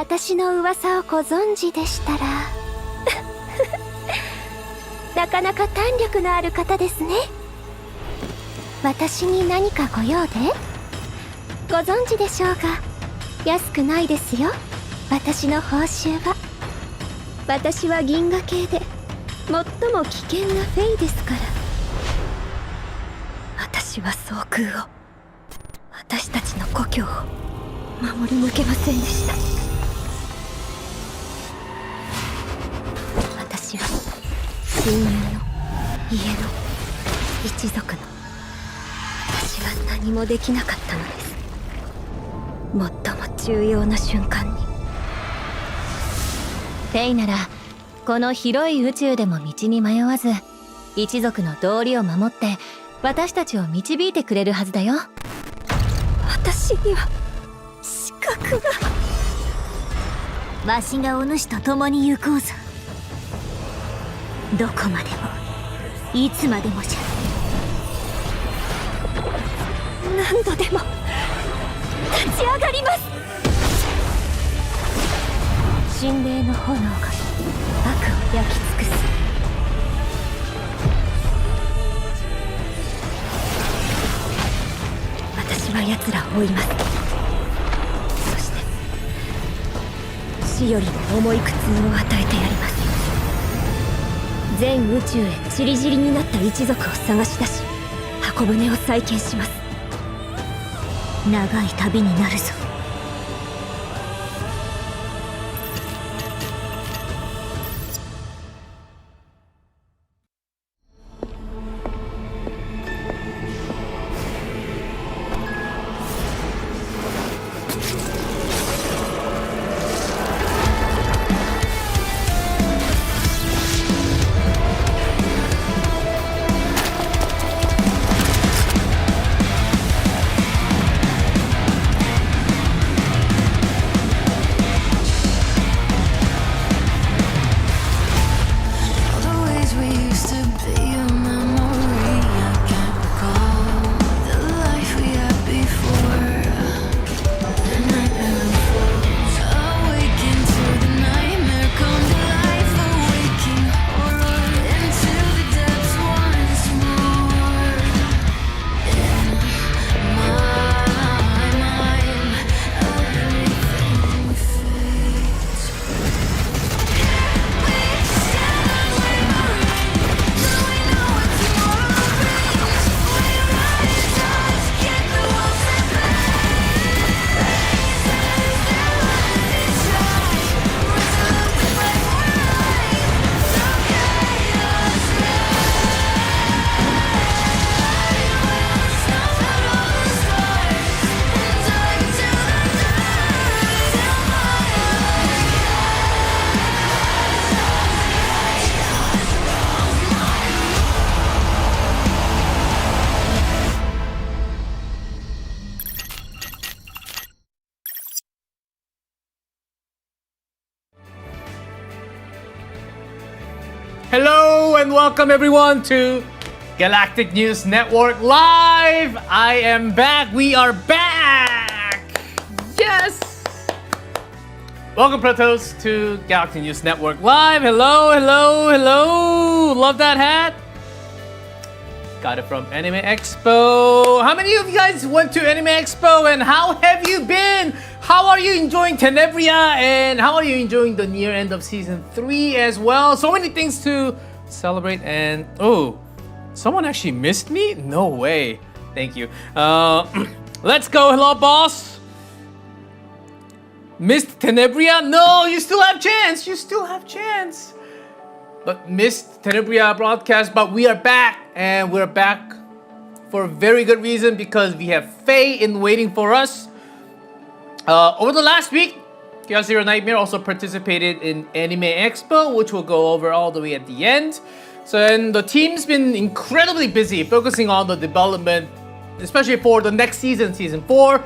私の噂をご存知でしたらなかなか胆力のある方ですね。私に何かご用で？ご存知でしょうが、安くないですよ、私の報酬は。私は銀河系で最も危険なフェイですから。私は総空を、私たちの故郷を守り抜けませんでした。私は親友の家の一族の、私は何もできなかったのです。最も重要な瞬間に。フェイならこの広い宇宙でも道に迷わず、一族の道理を守って私たちを導いてくれるはずだよ。私には資格が。わしがお主と共に行こうぞ。どこまでもいつまでもじゃ。何度でも立ち上がります。神霊の炎が悪を焼き尽くす。私は奴らを追います。そして死よりも重い苦痛を与えてやります。全宇宙へ散り散りになった一族を探し出し、箱舟を再建します。長い旅になるぞ。Hello and welcome everyone to Galactic News Network Live. I am back. We are back. Yes. Welcome Protos to Galactic News Network Live. Hello, hello, hello. Love that hat. Got it from Anime Expo. How many of you guys went to Anime Expo and how have you been? How are you enjoying Tenebria and how are you enjoying the near end of season 3 as well? So many things to celebrate and oh, someone actually missed me? No way. Thank you. Let's go. Hello, boss. Missed Tenebria? No, you still have chance. You still have chance. But missed Tenebria broadcast, but we are back and we're back for a very good reason because we have Faye in waiting for us. Over the last week, Chaos Zero Nightmare also participated in Anime Expo, which we'll go over all the way at the end. So, and the team's been incredibly busy focusing on the development, especially for the next season, Season 4.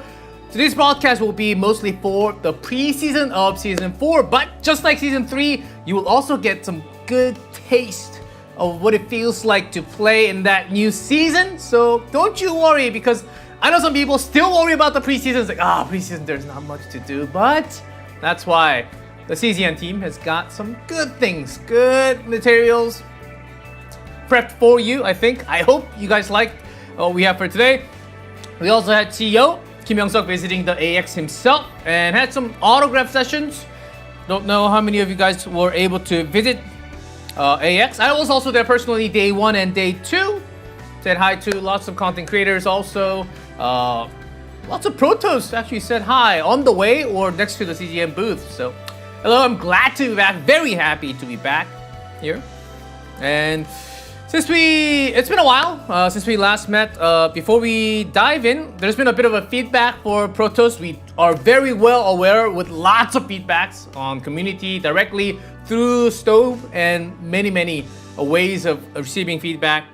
Today's broadcast will be mostly for the pre-season of Season 4, but just like Season 3, you will also get some good taste of what it feels like to play in that new season. So don't you worry, because I know some people still worry about the preseason. It's like, preseason, there's not much to do. But That's why the CZN team has got some good things, good materials prepped for you, I think. I hope you guys liked what we have for today. We also had CEO Kim Young-suk visiting the AX himself and had some autograph sessions. Don't know how many of you guys were able to visit AX. I was also there personally day 1 and day 2. Said hi to lots of content creators also. Lots of Protos actually said hi on the way or next to the CGM booth. So hello, I'm glad to be back. Very happy to be back here. And it's been a while since we last met. Before we dive in, there's been a bit of a feedback for Protoss. We are very well aware with lots of feedbacks on community directly through Stove and many ways of receiving feedback.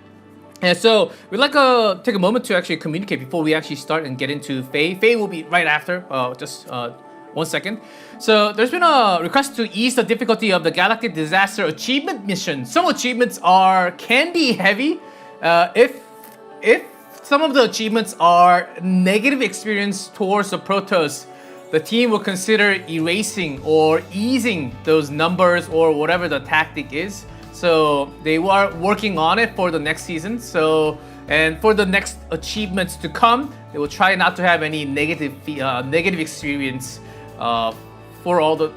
And so we'd like to take a moment to actually communicate before we actually start and get into Faye. Faye will be right after, just 1 second. So there's been a request to ease the difficulty of the Galactic Disaster Achievement mission. Some achievements can be heavy. If some of the achievements are negative experience towards the Protoss, the team will consider erasing or easing those numbers or whatever the tactic is. So they are working on it for the next season. So, and for the next achievements to come, they will try not to have any negative experience for all the.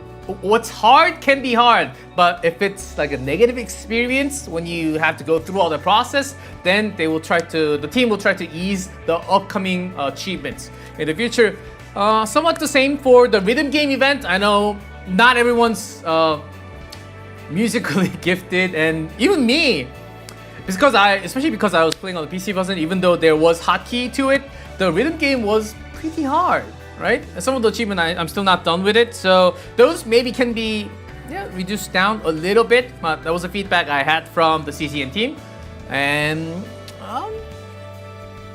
What's hard can be hard, but if it's like a negative experience when you have to go through all the process, then the team will try to ease the upcoming achievements in the future. Somewhat the same for the rhythm game event. I know not everyone's musically gifted, and even me, especially because I was playing on the PC version, even though there was hotkey to it, the rhythm game was pretty hard, right? And some of the achievement I'm still not done with it, so those maybe can be reduced down a little bit, but that was the feedback I had from the CCN team. And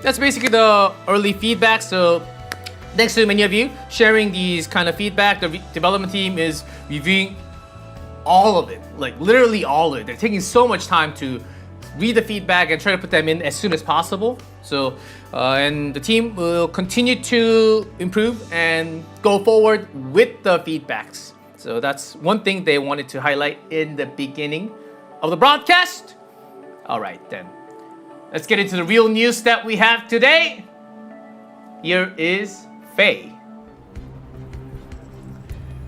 that's basically the early feedback. So thanks to many of you sharing these kind of feedback. The development team is reviewing all of it, like literally all of it. They're taking so much time to read the feedback and try to put them in as soon as possible. So, and the team will continue to improve and go forward with the feedbacks. So that's one thing they wanted to highlight in the beginning of the broadcast. All right, then. Let's get into the real news that we have today. Here is Faye.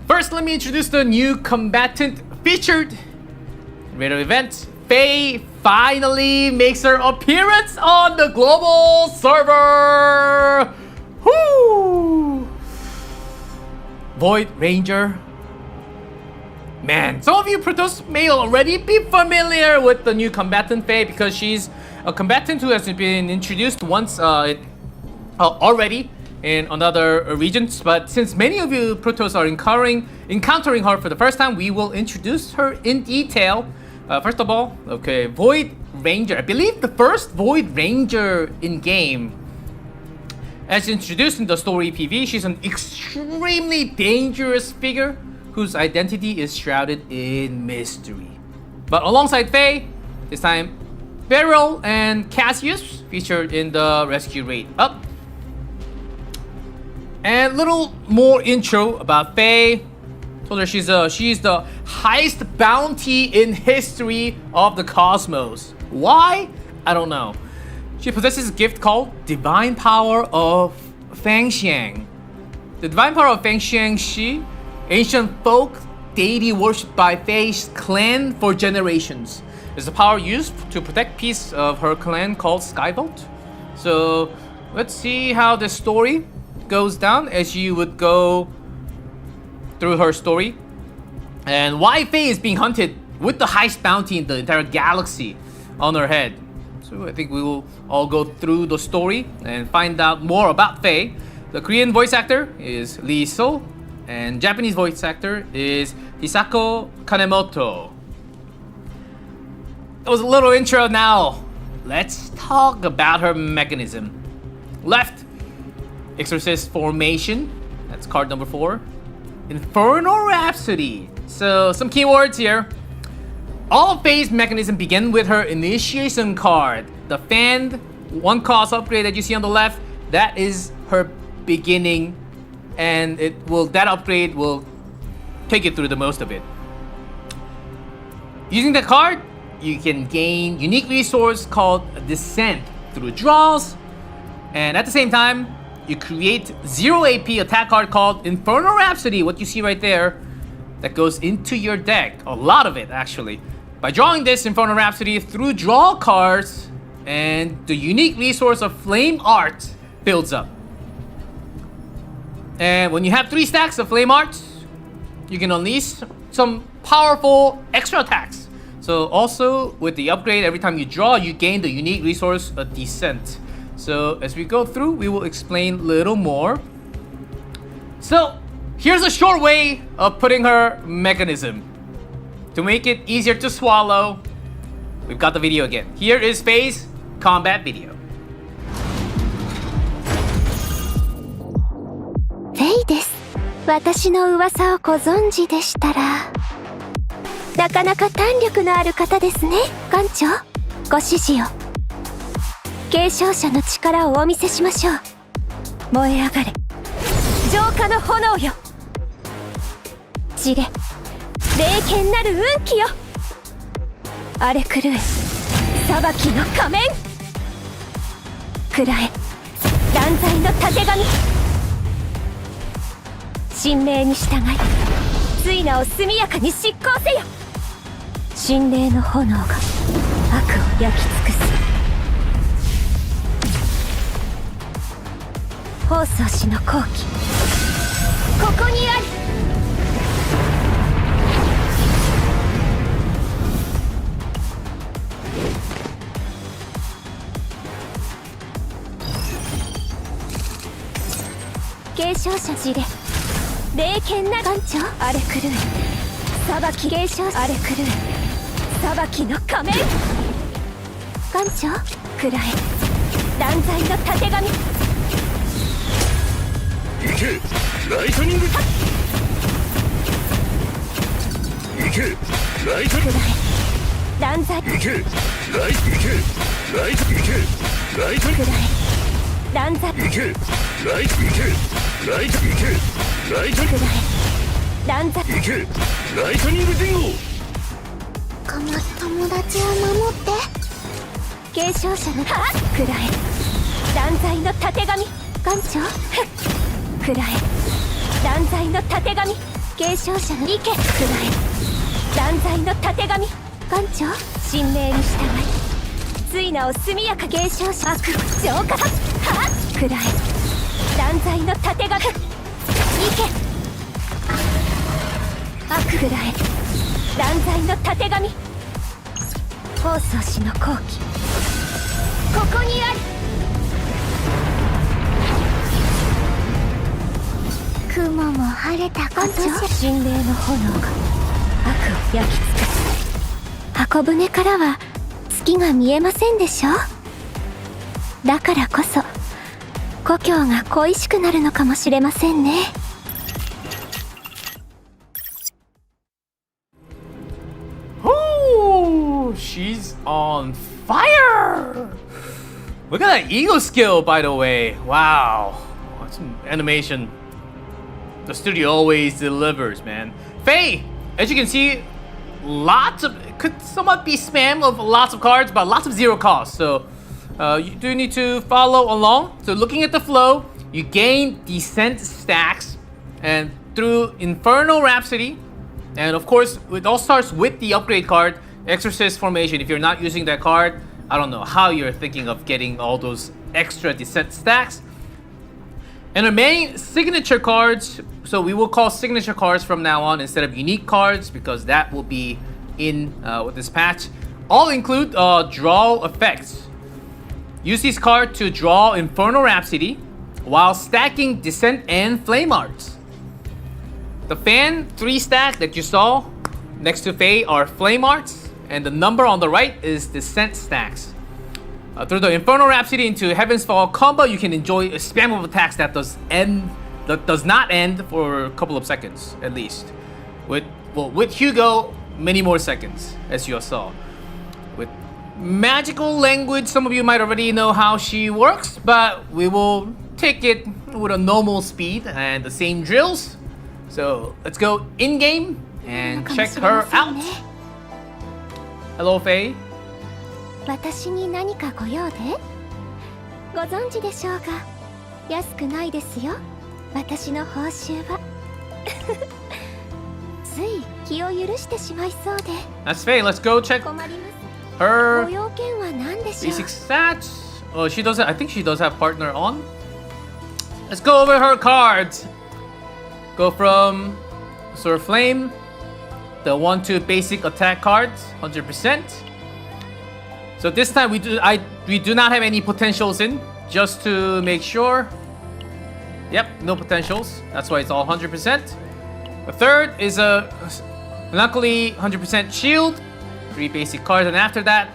First, let me introduce the new combatant featured in radio event. Faye finally makes her appearance on the global server. Woo! Void Ranger. Man, some of you Protoss may already be familiar with the new combatant Faye because she's a combatant who has been introduced once already in another regions, but since many of you Protoss are encountering her for the first time, we will introduce her in detail. First of all, okay, Void Ranger. I believe the first Void Ranger in game. As introduced in the story PV, she's an extremely dangerous figure whose identity is shrouded in mystery. But alongside Faye, this time Beryl and Cassius featured in the rescue raid up. And a little more intro about Faye. Told her she's the highest bounty in history of the cosmos. Why? I don't know. She possesses a gift called Divine Power of Fangxiang. The Divine Power of Fangxiang Shi, ancient folk deity worshipped by Faye's clan for generations, is the power used to protect peace of her clan called Skyvault. So let's see how the story goes down as you would go through her story and why Faye is being hunted with the highest bounty in the entire galaxy on her head. So I think we will all go through the story and find out more about Faye. The Korean voice actor is Lee So, and Japanese voice actor is Hisako Kanemoto. That was a little intro. Now let's talk about her mechanism. Left, Exorcist Formation, that's card number 4. Infernal Rhapsody. So some keywords here. All Faye's mechanism begin with her initiation card. The fanned 1 cost upgrade that you see on the left, that is her beginning, and that upgrade will take you through the most of it. Using the card, you can gain unique resource called Descent through draws, and at the same time, you create 0 AP attack card called Infernal Rhapsody, what you see right there, that goes into your deck. A lot of it, actually. By drawing this Infernal Rhapsody through draw cards, and the unique resource of Flame Art builds up. And when you have 3 stacks of Flame Art, you can unleash some powerful extra attacks. So also with the upgrade, every time you draw, you gain the unique resource of Descent. So as we go through, we will explain a little more. So here's a short way of putting her mechanism. To make it easier to swallow, we've got the video again. Here is Faye's combat video. フェイです。私の噂をご存知でしたら。なかなか胆力のある方ですね、艦長。ご指示を。継承者の力をお見せしましょう。燃え上がれ。浄化の炎よ。地霊、霊剣なる運気よ。荒れ狂え、裁きの仮面。喰らえ、断罪のたてがみ。神命に従い、追名を速やかに執行せよ。神霊の炎が悪を焼き尽くす。法曹氏の好機、ここにあり。継承者地霊、霊剣な艦長、荒れ狂え、裁き継承、荒れ狂え、裁きの仮面。艦長、喰らえ、断罪のたてがみ。行け、ライトニング。行け、ライトニング。断罪。行け、ライト、行け、ライト、行け、ライトニング。断罪。行け、ライト、行け、ライト、行け、ライトニング。断罪。行け、ライトニング伝言。友達を守って。継承者の喰らえ、断罪のたてがみ。艦長、喰らえ、断罪のたてがみ。継承者の意見、喰らえ、断罪のたてがみ。艦長、神命に従い、追名を速やか。継承者悪を浄化。喰らえ、断罪のたてがみ。意見、喰らえ、断罪のたてがみ。法曹氏の好機、ここにあり。雲も晴れたことじゃ。神霊の炎が悪を焼き尽くす。箱舟からは月が見えませんでしょ。だからこそ故郷が恋しくなるのかもしれませんね。She's on fire! Look at that ego skill, by the way. Wow. That's some animation. The studio always delivers, man. Faye, as you can see, lots of, it could somewhat be spam of lots of cards, but lots of 0 cost. So you do need to follow along. So looking at the flow, you gain Descent stacks, and through Infernal Rhapsody, and of course, it all starts with the upgrade card, Exorcist Formation. If you're not using that card, I don't know how you're thinking of getting all those extra Descent stacks. And our main signature cards, so we will call signature cards from now on instead of unique cards, because that will be in with this patch, all include draw effects. Use this card to draw Infernal Rhapsody while stacking Descent and Flame Arts. The fan 3 stack that you saw next to Faye are Flame Arts, and the number on the right is Descent stacks. Through the Infernal Rhapsody into Heaven's Fall combo, you can enjoy a spam of attacks that does not end for a couple of seconds at least. With Hugo, many more seconds, as you saw. With magical language, some of you might already know how she works, but we will take it with a normal speed and the same drills. So let's go in game な and のかも check しれま her せん out. ね。 Hello, Faye. 私に何かご用で？ご存知でしょうが、安くないですよ。私の報酬は。つい気を許してしまいそうで That's Faye. Let's go check 困ります。ご her 用件は何でしょう？ basic stats. Oh, she does. I think she does have partner on. Let's go over her cards. Go from Sword of Flame, the 1-2 basic attack cards, 100%. So this time we do not have any potentials in, just to make sure. Yep, no potentials. That's why it's all 100%. The third is a luckily 100% shield, 3 basic cards, and after that,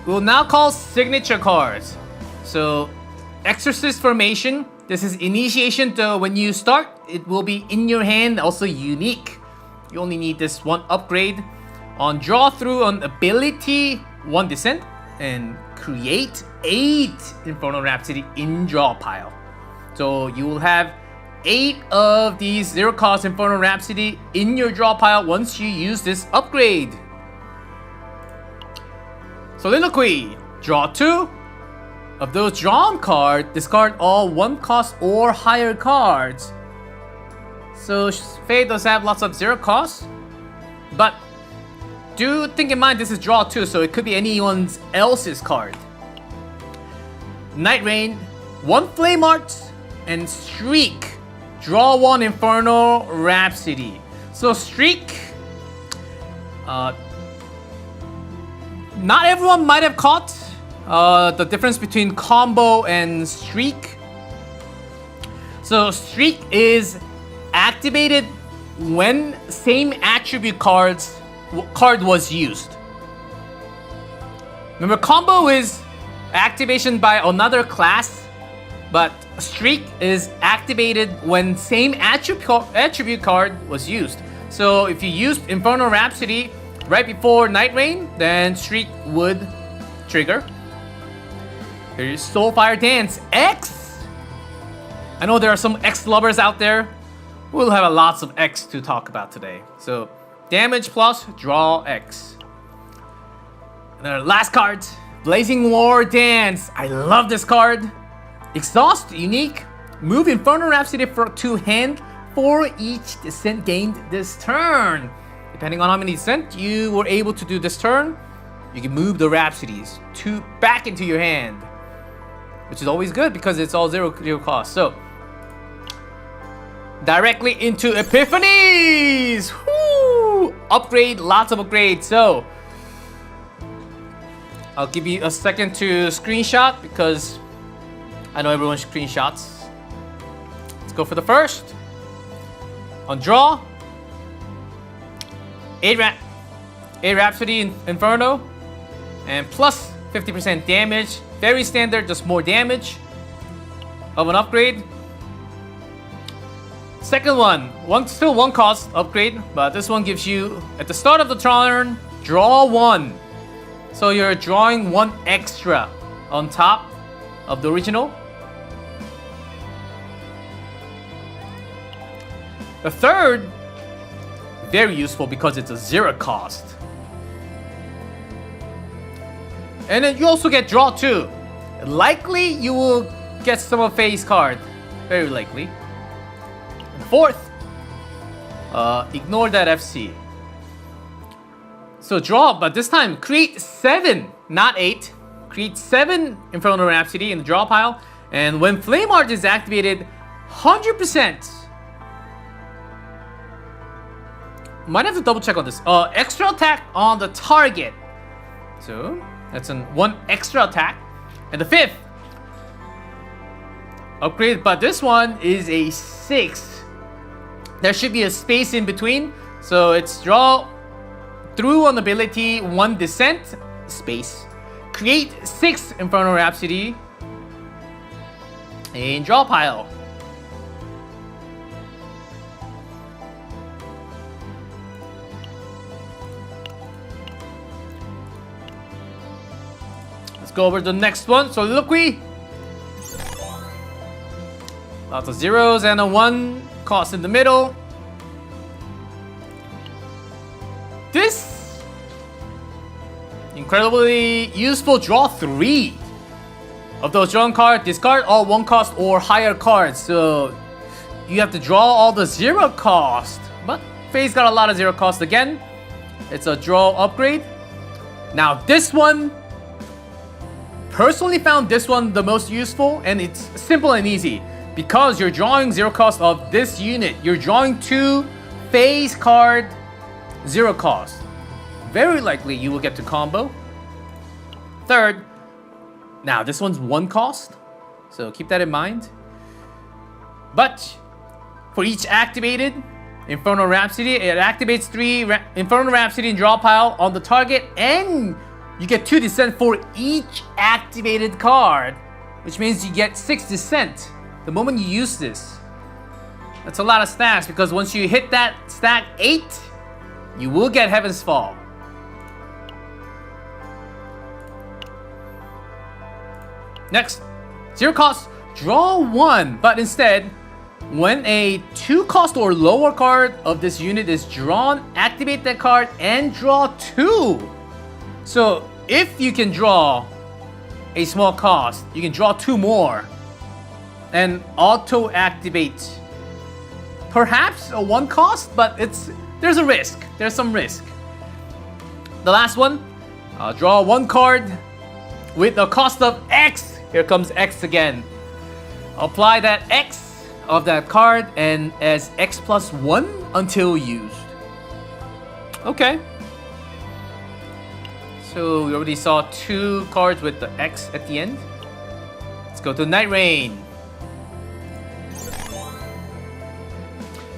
we'll now call signature cards. So, Exorcist Formation. This is initiation, though when you start, it will be in your hand, also unique. You only need this one upgrade. On draw through, on ability, 1 descent, and create 8 Infernal Rhapsody in draw pile. So you will have 8 of these 0 cost Infernal Rhapsody in your draw pile once you use this upgrade. Soliloquy, draw 2. Of those drawn cards, discard all 1 cost or higher cards. So Faye does have lots of 0 costs, but do think in mind this is draw 2, so it could be anyone else's card. Night Rain, 1 Flame Art, and Streak. Draw 1 Infernal Rhapsody. So Streak, not everyone might have caught the difference between combo and streak. So streak is activated when same attribute card was used. Remember, combo is activation by another class, but streak is activated when same attribute card was used. So if you used Infernal Rhapsody right before Night Rain, then streak would trigger. Here's Soulfire Dance X. I know there are some X lovers out there. We'll have lots of X to talk about today. So damage plus draw X. And our last card, Blazing War Dance. I love this card. Exhaust, unique. Move Infernal Rhapsody to hand for each descent gained this turn. Depending on how many descent you were able to do this turn, you can move the Rhapsodies back into your hand, which is always good because it's all zero cost. So directly into Epiphanies. Woo! Upgrade, lots of upgrades. So I'll give you a second to screenshot because I know everyone screenshots. Let's go for the first. On draw, 8 Rhapsody Inferno, and plus 50% damage. Very standard, just more damage of an upgrade. Second one, still 1 cost upgrade, but this one gives you, at the start of the turn, draw 1. So you're drawing 1 extra on top of the original. The third, very useful because it's a 0 cost. And then you also get draw 2. Likely you will get some of Faye's card. Very likely. And the fourth, ignore that FC. So draw, but this time create 7, not 8. Create 7 Infernal Rhapsody in the draw pile. And when Flame Art is activated, 100%. Might have to double check on this. Extra attack on the target. So that's 1 extra attack. And the fifth, upgrade, but this one is a 6. There should be a space in between. So it's draw through on ability, 1 descent, space. Create 6 Infernal Rhapsody in draw pile. Let's go over the next one. So Soliloquy. Lots of zeros and a 1 cost in the middle. this incredibly useful. Draw 3 of those drawn cards. Discard all 1 cost or higher cards. So you have to draw all the 0 cost. But Faye's got a lot of 0 cost again. It's a draw upgrade. Now this one, personally found this one the most useful, and it's simple and easy. Because you're drawing 0 cost of this unit, you're drawing 2 phase card 0 cost. Very likely you will get to combo. Third, now this one's 1 cost, so keep that in mind. But for each activated Infernal Rhapsody, it activates 3 Infernal Rhapsody and draw pile on the target, and you get 2 descent for each activated card, which means you get 6 descent the moment you use this. That's a lot of stacks, because once you hit that stack 8, you will get Heaven's Fall. Next, 0 cost, draw 1, but instead, when a 2 cost or lower card of this unit is drawn, activate that card and draw 2. So if you can draw a small cost, you can draw 2 more and auto activate perhaps a 1 cost, but there's a risk. There's some risk. The last one, draw 1 card with a cost of X. Here comes X again. Apply that X of that card and as X plus 1 until used. Okay. So we already saw 2 cards with the X at the end. Let's go to Night Rain.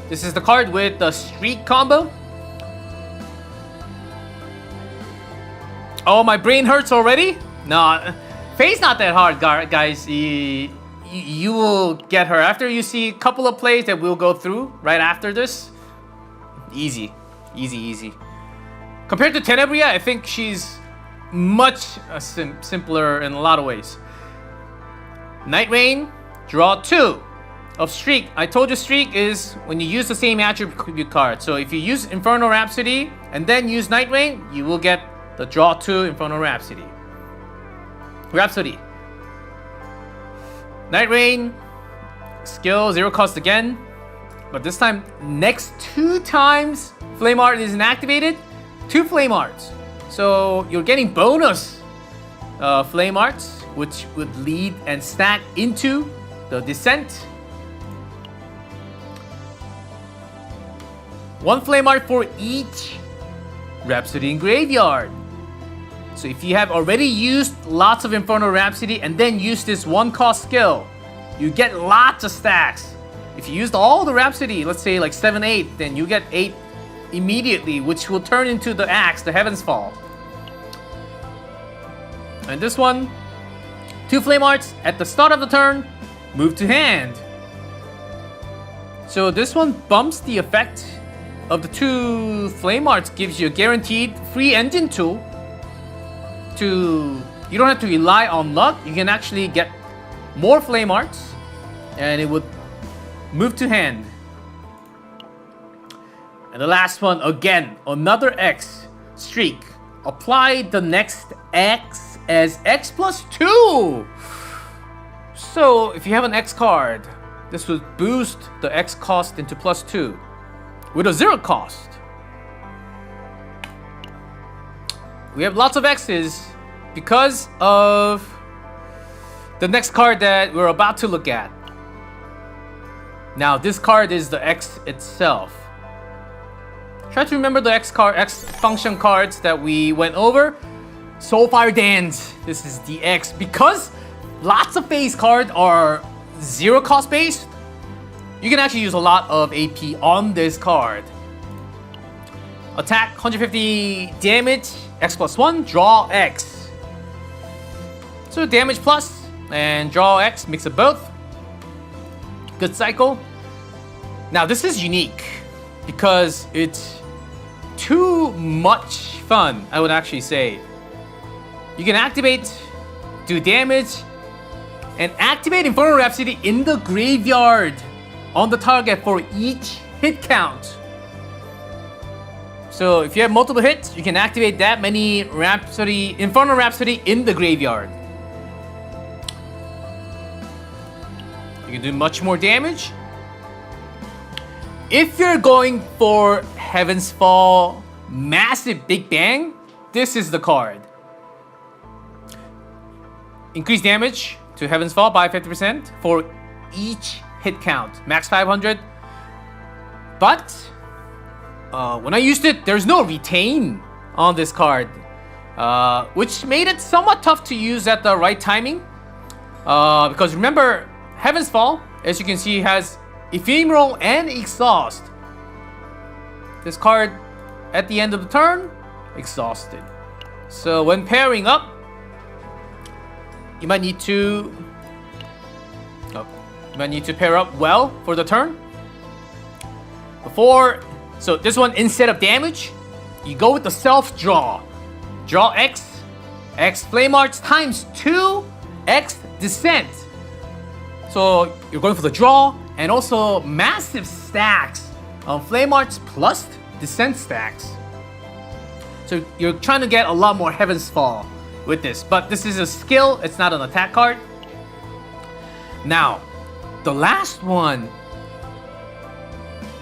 This is the card with the Streak combo. Oh, my brain hurts already? No, Faye's not that hard, guys. You will get her after you see a couple of plays that we'll go through right after this. Easy. Compared to Tenebria, I think she's much simpler in a lot of ways. Night Rain, draw 2 of Streak. I told you Streak is when you use the same attribute card. So if you use Infernal Rhapsody and then use Night Rain, you will get the draw 2 Infernal Rhapsody. Night Rain, skill 0 cost again, but this time next 2 times Flame Art isn't activated, 2 Flame Arts. So you're getting bonus Flame Arts, which would lead and stack into the Descent. 1 Flame Art for each Rhapsody in Graveyard. So if you have already used lots of Infernal Rhapsody and then use this 1 cost skill, you get lots of stacks. If you used all the Rhapsody, let's say like 7, 8, then you get 8 immediately, which will turn into the Axe, the Heaven's Fall. And this one, 2 Flame Arts at the start of the turn, move to hand. So this one bumps the effect of the 2 Flame Arts, gives you a guaranteed free engine tool. You don't have to rely on luck. You can actually get more Flame Arts and it would move to hand. And the last one, again, another X, Streak. Apply the next X as X plus 2. So if you have an X card, this would boost the X cost into plus 2 with a 0 cost. We have lots of X's because of the next card that we're about to look at. Now, this card is the X itself. Try to remember the X function cards that we went over. Soulfire Dance. This is the X. Because lots of phase cards are 0 cost based, you can actually use a lot of AP on this card. Attack 150 damage, X plus 1, draw X. So damage plus and draw X, mix of both. Good cycle. Now this is unique because it's too much fun, I would actually say. You can activate, do damage, and activate Infernal Rhapsody in the graveyard on the target for each hit count. So if you have multiple hits, you can activate that many Infernal Rhapsody in the graveyard. You can do much more damage. If you're going for Heaven's Fall Massive Big Bang, this is the card. Increase damage to Heaven's Fall by 50% for each hit count. Max 500. But when I used it, there's no retain on this card, which made it somewhat tough to use at the right timing. Because remember, Heaven's Fall, as you can see, has Ephemeral and Exhaust. This card, at the end of the turn, exhausted. So when pairing up, you might need to pair up well for the turn. So this one, instead of damage, you go with the self-draw. Draw X Flame Arts times 2 X Descent. So you're going for the draw and also massive stacks of Flame Arts plus Descent stacks. So you're trying to get a lot more Heaven's Fall with this. But this is a skill, it's not an attack card. Now, the last one.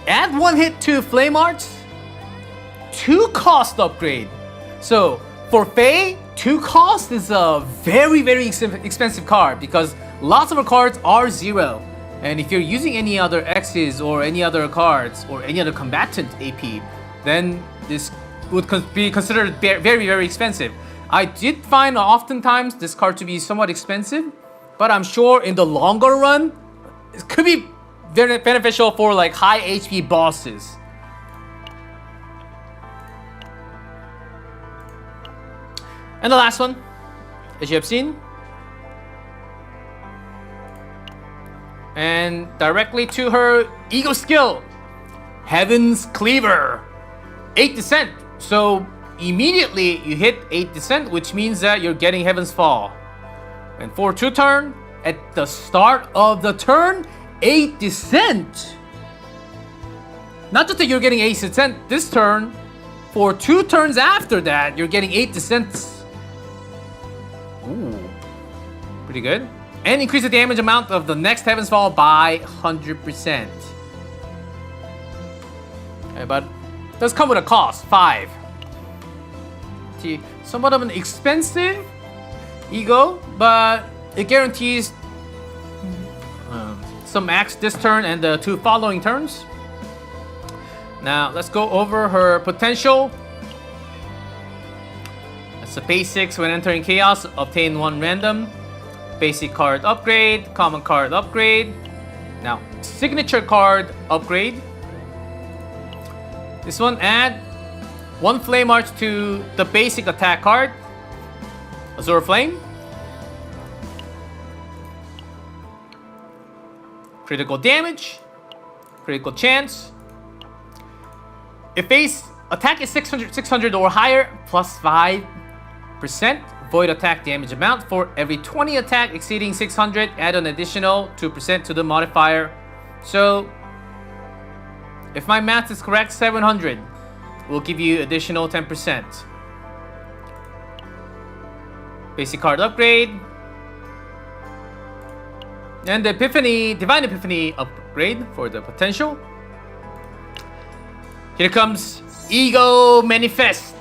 Add 1 hit to Flame Arts, 2 cost upgrade. So for Fae, 2 cost is a very, very expensive card because lots of her cards are 0. And if you're using any other X's or any other cards or any other combatant AP, then this would be considered very, very expensive. I did find oftentimes this card to be somewhat expensive, but I'm sure in the longer run, it could be very beneficial for like high HP bosses. And the last one, as you have seen, and directly to her ego skill, Heaven's Cleaver, 8 Descent. So immediately you hit 8 Descent, which means that you're getting Heaven's Fall. And for 2 turn, at the start of the turn, 8 Descent. Not just that you're getting 8 Descent this turn, for 2 turns after that, you're getting 8 Descents. Ooh, pretty good. And increase the damage amount of the next Heaven's Fall by 100%. Okay, but it does come with a cost, 5. See, somewhat of an expensive ego, but it guarantees some max this turn and the 2 following turns. Now let's go over her potential. That's the basics. When entering chaos, obtain 1 random. Basic card upgrade, common card upgrade. Now signature card upgrade. This one, add 1 Flame Arch to the basic attack card, Azure Flame. Critical damage, critical chance. If base attack is 600 or higher, plus 5% void attack damage amount. For every 20 attack exceeding 600, add an additional 2% to the modifier. So, if my math is correct, 700 will give you additional 10%. Basic card upgrade. And the Divine Epiphany upgrade for the potential. Here comes Ego Manifest.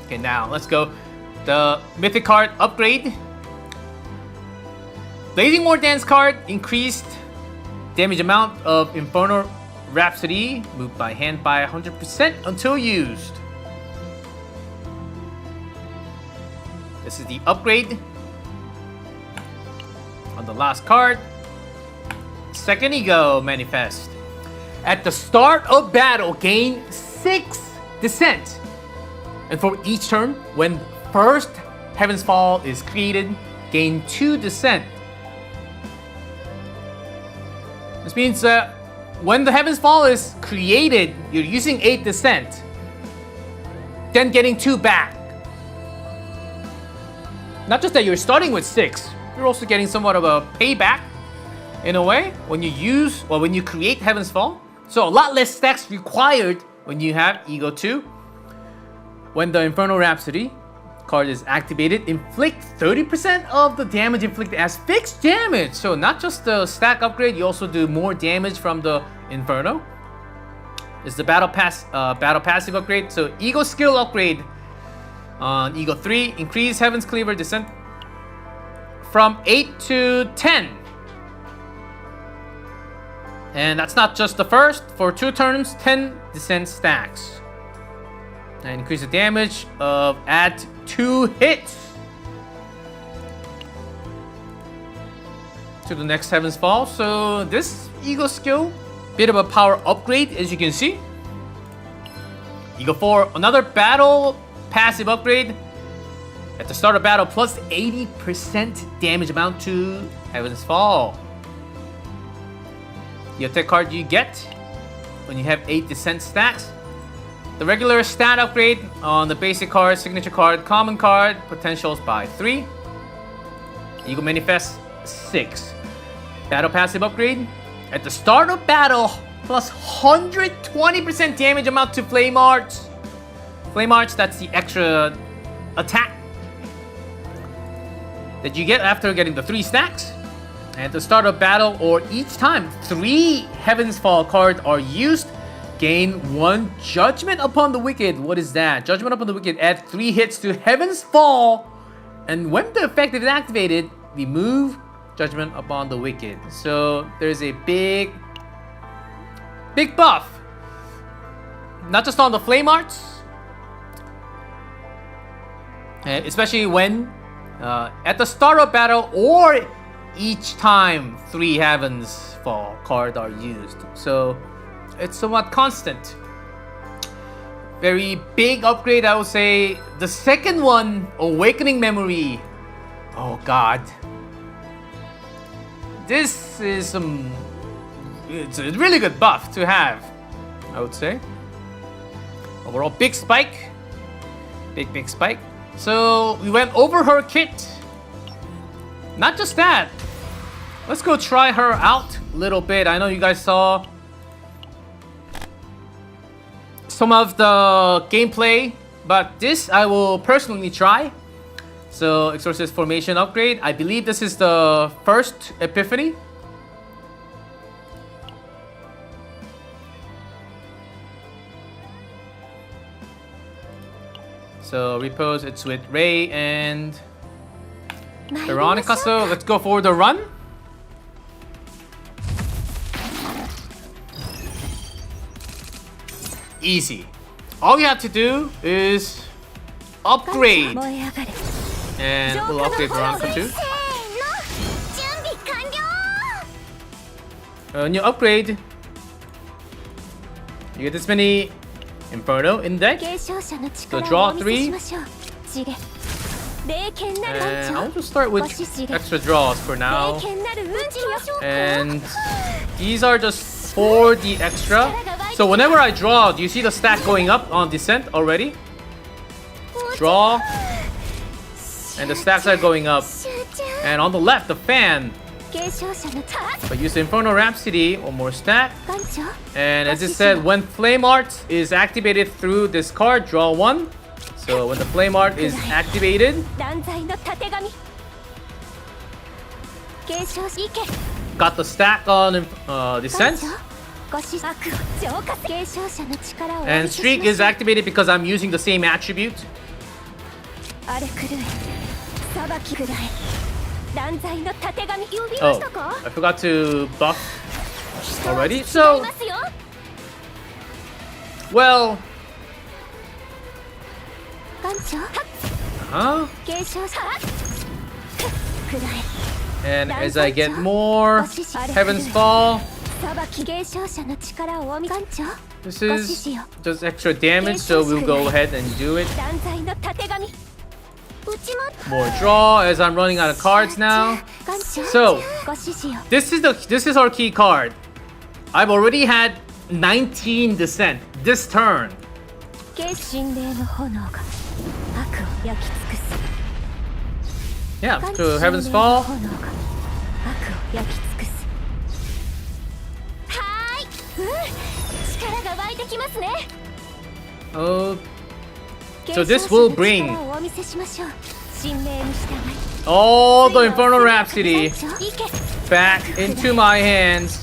Okay, now let's go. The Mythic card upgrade. Blazing War Dance card increased damage amount of Infernal Rhapsody, moved by hand by 100% until used. This is the upgrade. On the last card, Second Ego Manifest. At the start of battle, gain 6 Descent. And for each turn, when first Heaven's Fall is created, gain 2 Descent. This means that when the Heaven's Fall is created, you're using 8 Descent, then getting 2 back. Not just that you're starting with 6, you're also getting somewhat of a payback in a way when you create Heaven's Fall. So a lot less stacks required when you have Ego 2. When the Infernal Rhapsody card is activated, inflict 30% of the damage inflicted as fixed damage. So not just the stack upgrade, you also do more damage from the Inferno. It's the battle passive upgrade. So Ego skill upgrade on Ego 3, increase Heaven's Cleaver descent from 8 to 10. And that's not just the first. For 2 turns, 10 descent stacks. And increase the damage of add 2 hits to the next Heaven's Fall. So this Ego skill, bit of a power upgrade as you can see. Ego 4, another battle passive upgrade. At the start of battle, plus 80% damage amount to Heaven's Fall. The attack card you get when you have 8 descent stacks. The regular stat upgrade on the basic card, signature card, common card, potentials by 3. Ego Manifest 6. Battle passive upgrade. At the start of battle, plus 120% damage amount to Flame Arts. Flame Arts, that's the extra attack that you get after getting the 3 stacks. At the start of battle or each time 3 Heaven's Fall cards are used, gain 1 Judgment upon the Wicked. What is that? Judgment upon the Wicked. Add 3 hits to Heaven's Fall. And when the effect is activated, remove Judgment upon the Wicked. So there's a big buff. Not just on the Flame Arts. Especially when at the start of battle or each time 3 Heaven's Fall cards are used. So it's somewhat constant. Very big upgrade, I would say. The second one, Awakening Memory. Oh god. This is it's a really good buff to have, I would say. Overall, big spike. Big spike. So we went over her kit. Not just that. Let's go try her out a little bit. I know you guys saw some of the gameplay, but this I will personally try. So Exorcist Formation upgrade. I believe this is the first Epiphany. So repose, it's with Ray and Veronica. So let's go for the run. Easy. All you have to do is upgrade. And we'll upgrade Veronica too. When you upgrade, you get this many Inferno in deck. So draw 3. And I'll just start with extra draws for now. And these are just for the extra. So whenever I draw, do you see the stack going up on descent already? Draw. And the stacks are going up. And on the left, the fan. But use the Infernal Rhapsody, 1 more stack. And as it said, when Flame Art is activated through this card, draw 1. So when the Flame Art is activated, got the stack on descent. And Streak is activated because I'm using the same attribute. Oh, I forgot to buff already. So, well, and as I get more Heaven's Fall, this is just extra damage, so we'll go ahead and do it. More draw as I'm running out of cards now. So this is our key card. I've already had 19 descent this turn. Yeah, to Heaven's Fall. Oh, so this will bring all the Infernal Rhapsody back into my hands.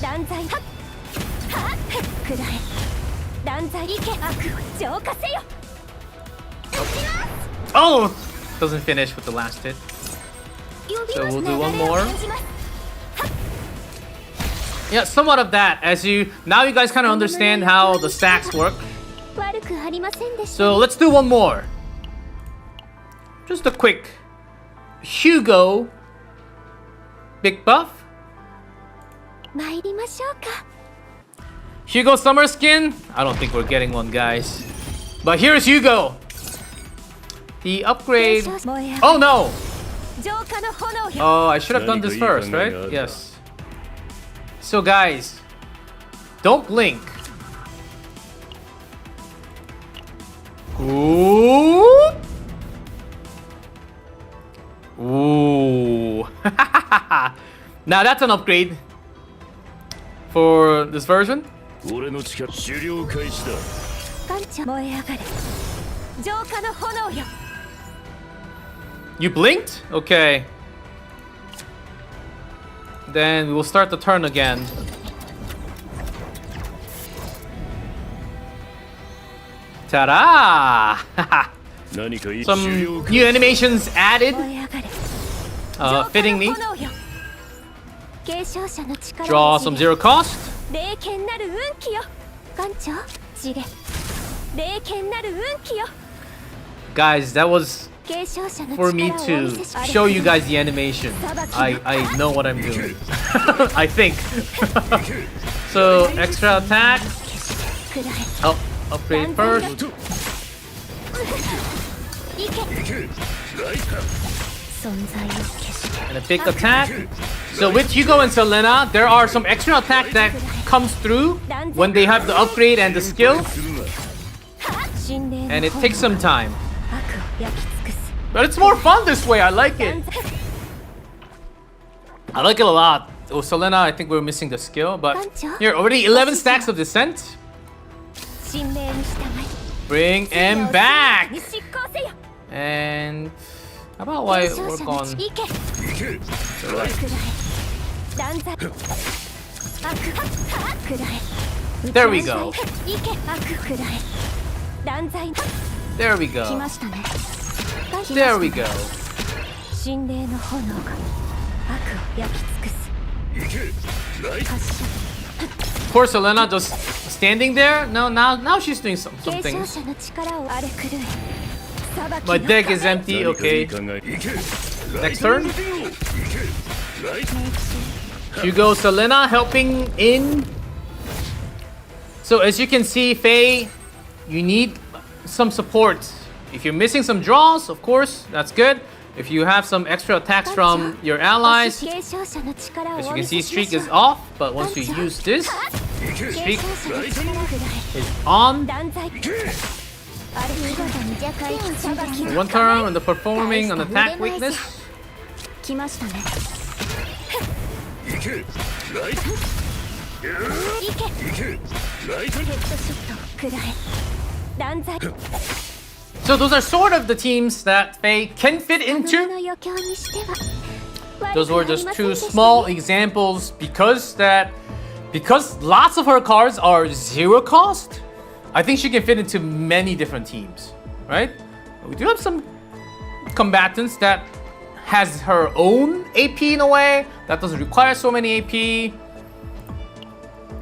Oh, doesn't finish with the last hit. So we'll do one more. Yeah, somewhat of that. Now you guys kind of understand how the stacks work. So let's do one more. Just a quick Hugo big buff. Hugo summer skin. I don't think we're getting one, guys. But here's Hugo. The upgrade. Oh no! Oh, I should have done this first, right? Yes. So guys, don't blink. Ooh. Ooh. Now that's an upgrade for this version. 俺の力狩猟開始だ You blinked? Okay. Then we will start the turn again. Ta-da! 何かいい Some 狩猟 new animations added. Fittingly. Draw some zero cost. Guys, that was for me to show you guys the animation. I know what I'm doing. I think. So, extra attack. Oh, upgrade first. And a big attack. So with Hugo and Selena, there are some extra attack that comes through when they have the upgrade and the skill. And it takes some time. But it's more fun this way, I like it. I like it a lot. Oh, Selena, I think we're missing the skill, but here, already 11 stacks of Descent. Bring M back! And how about I work on There we go. There we go. There we go. Poor Selena just standing there. No, now she's doing some things. My deck is empty. Okay. Next turn. Hugo, Selena helping in. So as you can see, Faye, you need some support. If you're missing some draws, of course, that's good. If you have some extra attacks from your allies, as you can see, streak is off. But once you use this, streak is on. One turn on the performing an attack weakness. So those are sort of the teams that Faye can fit into. Those were just two small examples because lots of her cards are zero cost. I think she can fit into many different teams, right? We do have some combatants that has her own AP in a way that doesn't require so many AP.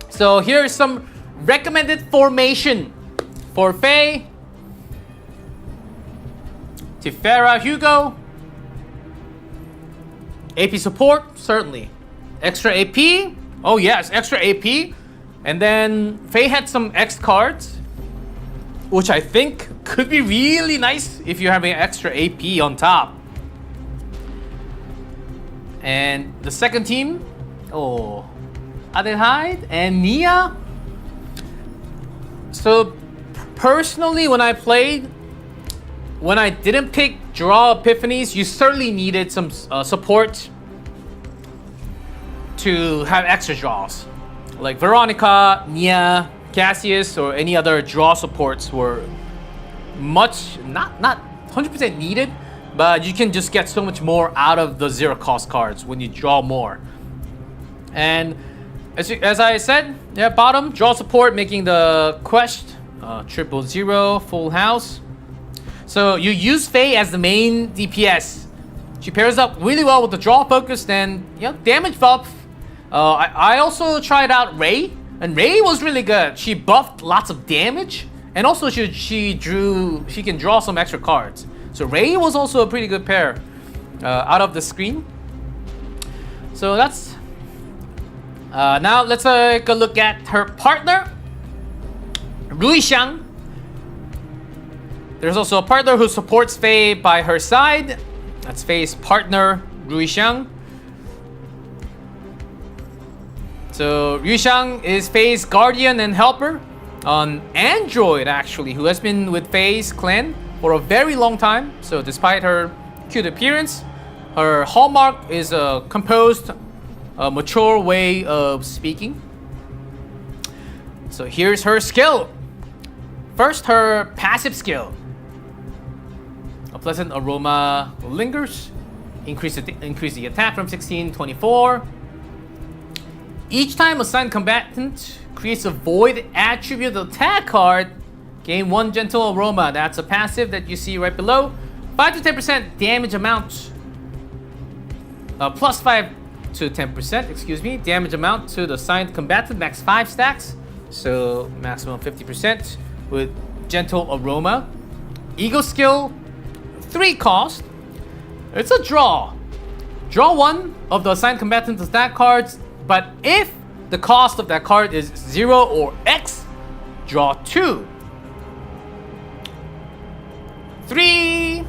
So here's some recommended formation for Faye, Tifera, Hugo. AP support, certainly. Extra AP, oh yes, extra AP. And then Faye had some X cards, which I think could be really nice if you're having extra AP on top. And the second team, oh, Adelheid and Nia. So personally, when I played, when I didn't pick draw epiphanies, you certainly needed some support to have extra draws. Like Veronica, Nia, Cassius, or any other draw supports were much, not 100% needed, but you can just get so much more out of the zero cost cards when you draw more. And as I said, yeah, bottom, draw support, making the quest 000 full house. So you use Faye as the main DPS. She pairs up really well with the draw focus and damage buff. I also tried out Ray, and Ray was really good. She buffed lots of damage, and also she can draw some extra cards. So Ray was also a pretty good pair out of the screen. So that's now let's take a look at her partner, Rui Xiang. There's also a partner who supports Faye by her side. That's Faye's partner, Rui Xiang. So Rui Xiang is Faye's guardian and helper, an android actually, who has been with Faye's clan for a very long time. So despite her cute appearance, her hallmark is a composed, mature way of speaking. So here's her skill. First, her passive skill. A pleasant aroma lingers. Increase the attack from 16 to 24. Each time a assigned combatant creates a void attribute attack card, gain 1 gentle aroma. That's a passive that you see right below. 5 to 10% damage amount. Plus 5 to 10%, excuse me, damage amount to the assigned combatant, max 5 stacks. So maximum 50% with gentle aroma. Ego skill, 3 cost. It's a draw. Draw 1 of the assigned combatant attack cards, but if the cost of that card is 0 or X, draw 2. 3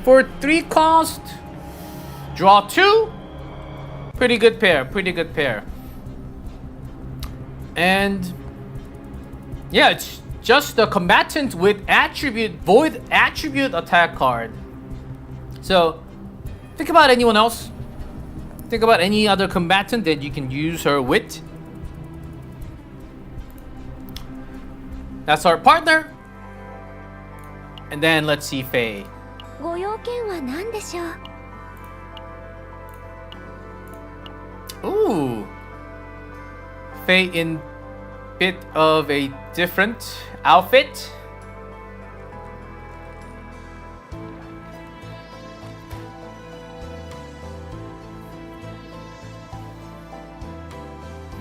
for 3 cost, draw 2. Pretty good pair, pretty good pair. And yeah, it's just a combatant with attribute, void attribute attack card. So think about anyone else. Think about any other combatant that you can use her with. That's our partner. And then let's see Faye. ご用件は何でしょう？ Ooh. Faye in bit of a different outfit.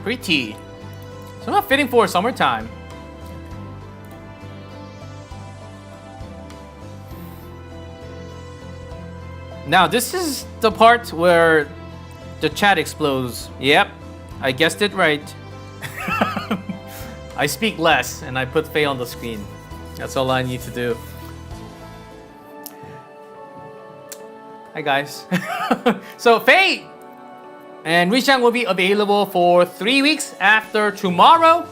Pretty. So not fitting for summertime. Now this is the part where the chat explodes. Yep, I guessed it right. I speak less and I put Faye on the screen. That's all I need to do. Hi guys. So Faye and Rui Xiang will be available for 3 weeks after tomorrow.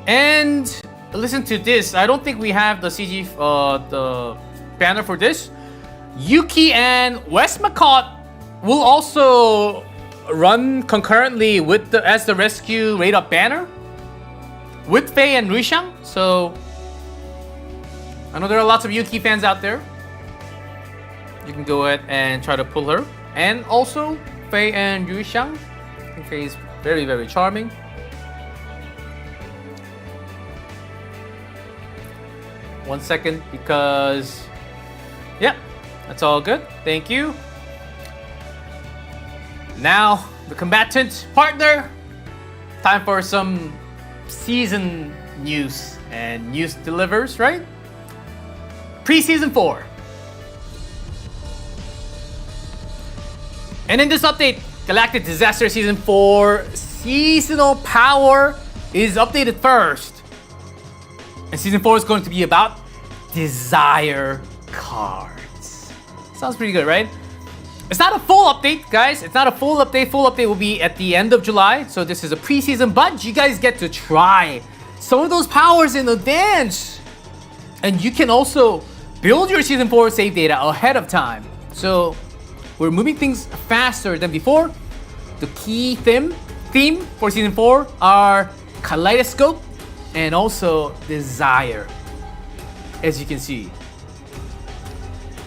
And listen to this. I don't think we have the CG, the banner for this. Yuki and Wes McCott will also run concurrently with as the rescue rate up banner with Faye and Rui Xiang. So I know there are lots of Yuki fans out there. You can go ahead and try to pull her. And also Faye and Rui Xiang. I think Faye is very, very charming. One second, because yeah, that's all good. Thank you. Now the combatant partner. Time for some season news, and news delivers, right? Pre-season 4. And in this update, Galactic Disaster Season 4 seasonal power is updated first. And Season 4 is going to be about desire cards. Sounds pretty good, right? It's not a full update, guys. It's not a full update. Full update will be at the end of July. So this is a pre-season, but you guys get to try some of those powers in advance. And you can also build your Season 4 save data ahead of time. So we're moving things faster than before. The key theme for Season 4 are Kaleidoscope, and also desire, as you can see.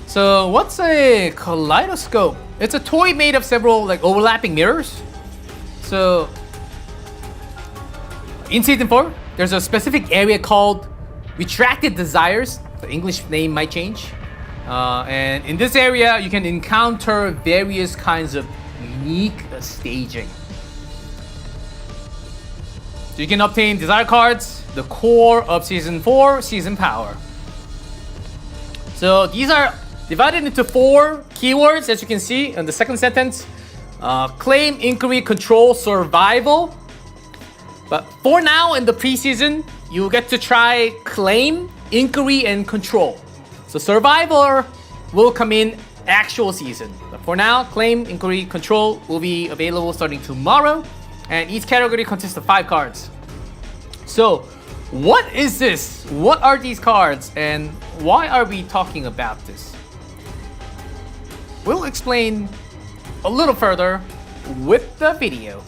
So what's a kaleidoscope? It's a toy made of several like overlapping mirrors. So in season 4, there's a specific area called retracted desires. The English name might change. And in this area, you can encounter various kinds of unique staging. So you can obtain desire cards, the core of season 4, season power. So these are divided into 4 keywords, as you can see in the second sentence. Claim, inquiry, control, survival. But for now, in the preseason, you get to try claim, inquiry, and control. So survivor will come in actual season. But for now, claim, inquiry, control will be available starting tomorrow. And each category consists of 5 cards. So what is this? What are these cards? And why are we talking about this? We'll explain a little further with the video.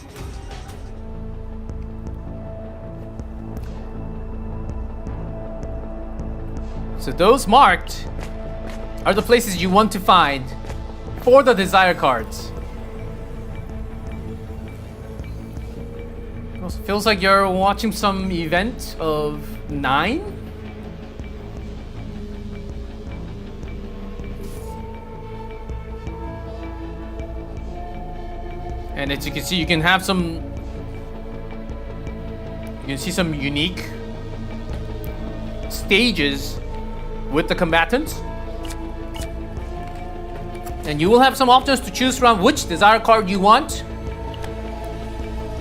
So those marked are the places you want to find for the desire cards. It feels like you're watching some event of 9. And as you can see, you can see some unique stages with the combatants. And you will have some options to choose from which desire card you want.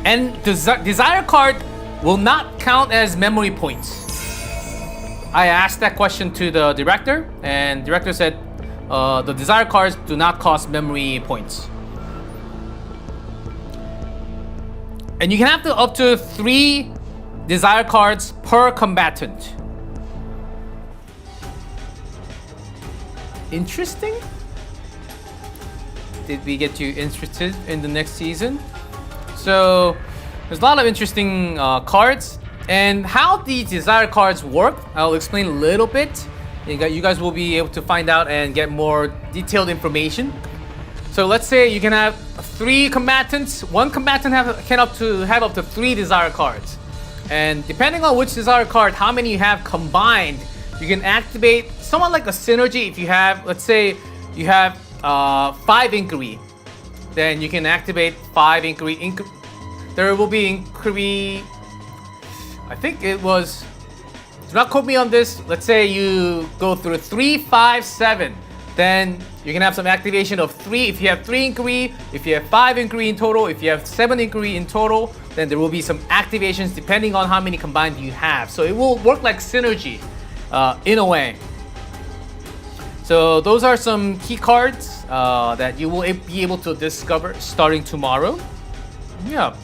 And desire card will not count as memory points. I asked that question to the director, and director said the desire cards do not cost memory points. And you can have up to 3 desire cards per combatant. Interesting? Did we get you interested in the next season? So there's a lot of interesting cards, and how these desire cards work, I'll explain a little bit. You guys will be able to find out and get more detailed information. So let's say you can have 3 combatants. One combatant can have up to 3 desire cards, and depending on which desire card, how many you have combined, you can activate somewhat like a synergy. If you have, let's say, you have 5 inquiry, then you can activate 5 inquiry. There will be inquiry. I think it was. Do not quote me on this. Let's say you go through 3, 5, 7. Then you can have some activation of 3. If you have 3 inquiry, if you have 5 inquiry in total, if you have 7 inquiry in total, then there will be some activations depending on how many combined you have. So it will work like synergy in a way. So those are some key cards that you will be able to discover starting tomorrow. Yeah.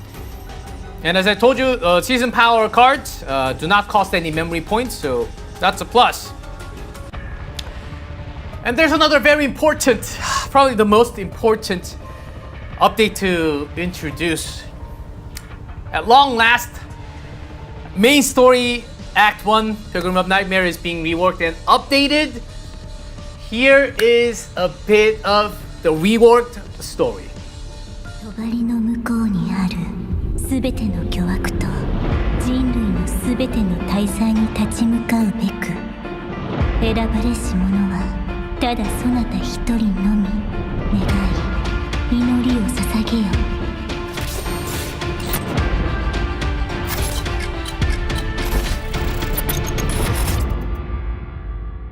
And as I told you, season power cards do not cost any memory points, so that's a plus. And there's another very important, probably the most important update to introduce. At long last, main story Act 1, Pilgrim of Nightmare, is being reworked and updated. Here is a bit of the reworked story. 帳の向こうにあるすべての巨悪と人類のすべての大罪に立ち向かうべく選ばれし者はただそなた一人のみ願い祈りを捧げよ。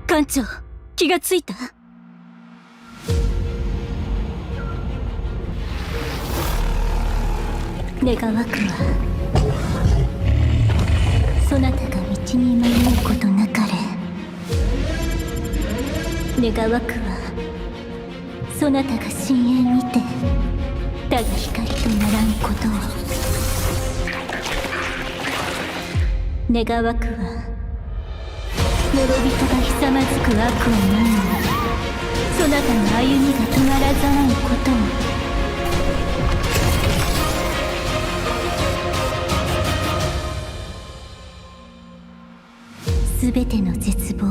艦長、気がついた？願わくはそなたが道に迷うことなかれ。願わくはそなたが深淵にてだが光とならんことを。願わくは諸人がひさまずく悪を見にそなたの歩みが止まらざらんことを。すべての絶望を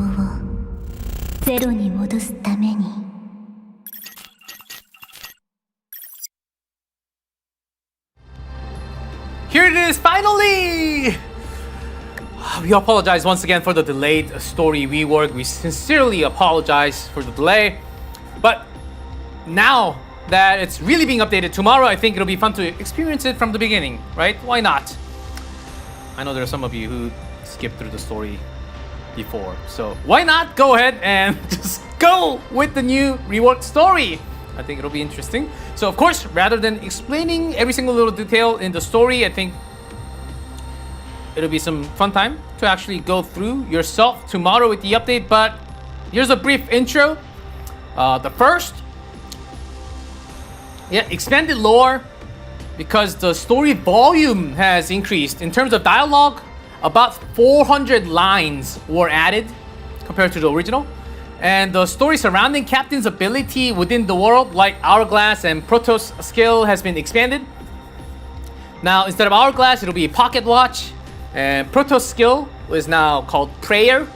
ゼロに戻すために。Here it is, finally! We apologize once again for the delayed story rework. We sincerely apologize for the delay. But now that it's really being updated tomorrow, I think it'll be fun to experience it from the beginning, right? Why not? I know there are some of you who skipped through the story before. So why not go ahead and just go with the new reworked story? I think it'll be interesting. So of course, rather than explaining every single little detail in the story, I think it'll be some fun time to actually go through yourself tomorrow with the update. But here's a brief intro. The first, expanded lore, because the story volume has increased. In terms of dialogue, about 400 lines were added compared to the original. And the story surrounding Captain's ability within the world, like Hourglass and Protos skill, has been expanded. Now, instead of Hourglass, it'll be Pocket Watch. And Protos skill is now called Prayer.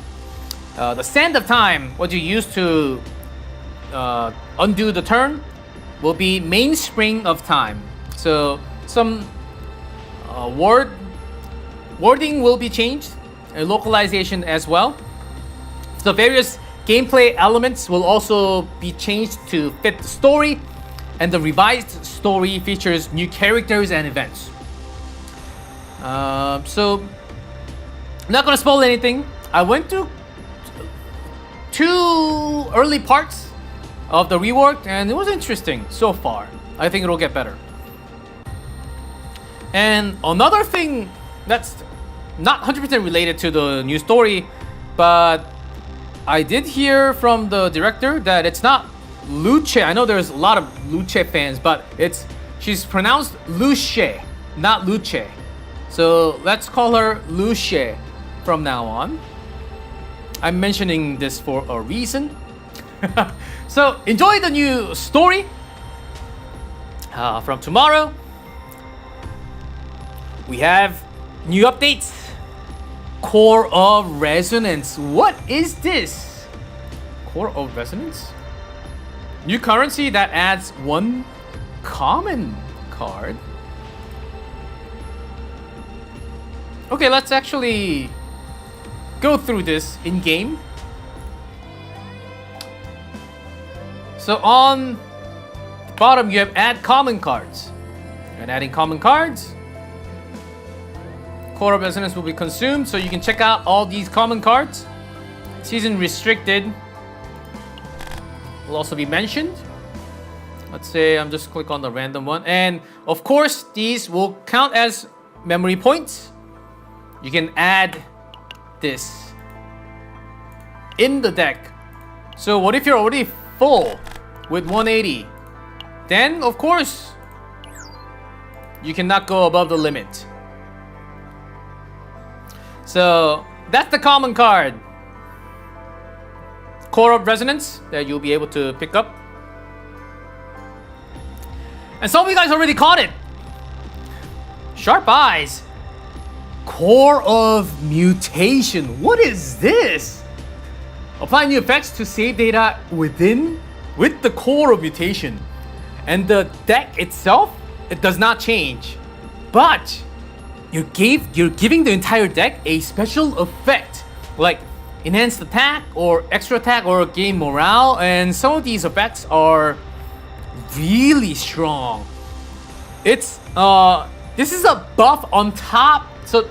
The Sand of Time, what you use to undo the turn, will be Mainspring of Time. So some wording will be changed, and localization as well. The various gameplay elements will also be changed to fit the story, and the revised story features new characters and events. So I'm not gonna spoil anything. I went to 2 early parts of the rework, and it was interesting so far. I think it'll get better. And another thing that's not 100% related to the new story, but I did hear from the director that it's not Luce. I know there's a lot of Luce fans, but she's pronounced Luce, not Luce. So let's call her Luce from now on. I'm mentioning this for a reason. So enjoy the new story from tomorrow. We have new updates. Core of Resonance. What is this? Core of Resonance? New currency that adds 1 common card. Okay, let's actually go through this in game. So on the bottom you have add common cards. And adding common cards, Core of Resonance will be consumed, so you can check out all these common cards. Season restricted will also be mentioned. Let's say I'm just click on the random one, and of course these will count as memory points. You can add this in the deck. So what if you're already full with 180? Then of course you cannot go above the limit. So that's the common card, Core of Resonance, that you'll be able to pick up. And some of you guys already caught it. Sharp Eyes, Core of Mutation. What is this? Apply new effects to save data with the Core of Mutation. And the deck itself, it does not change. But you're giving the entire deck a special effect, like enhanced attack or extra attack or gain morale, and some of these effects are really strong. It's this is a buff on top, so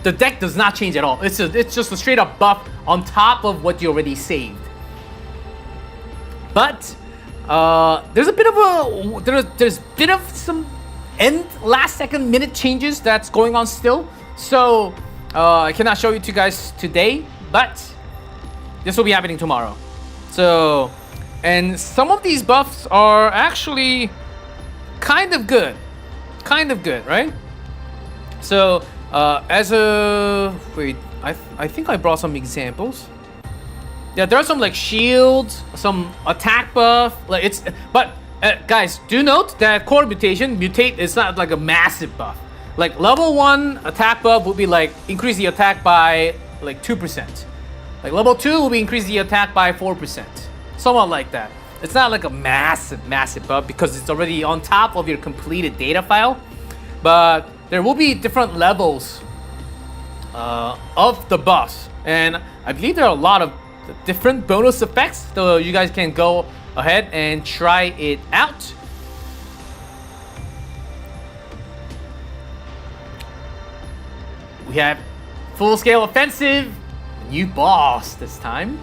the deck does not change at all. It's just a straight up buff on top of what you already saved. But there's a bit of some last second minute changes that's going on still. So I cannot show you to you guys today, but this will be happening tomorrow. So, and some of these buffs are actually kind of good, right? So as a wait, I think I brought some examples. Yeah, there are some like shields, some attack buff, like it's, but guys, do note that Core Mutate is not like a massive buff. Like level 1 attack buff would be like increase the attack by like 2%. Like level 2 will be increase the attack by 4%. Somewhat like that. It's not like a massive buff because it's already on top of your completed data file. But there will be different levels of the buffs. And I believe there are a lot of different bonus effects. So you guys can go ahead and try it out. We have full-scale offensive, new boss this time.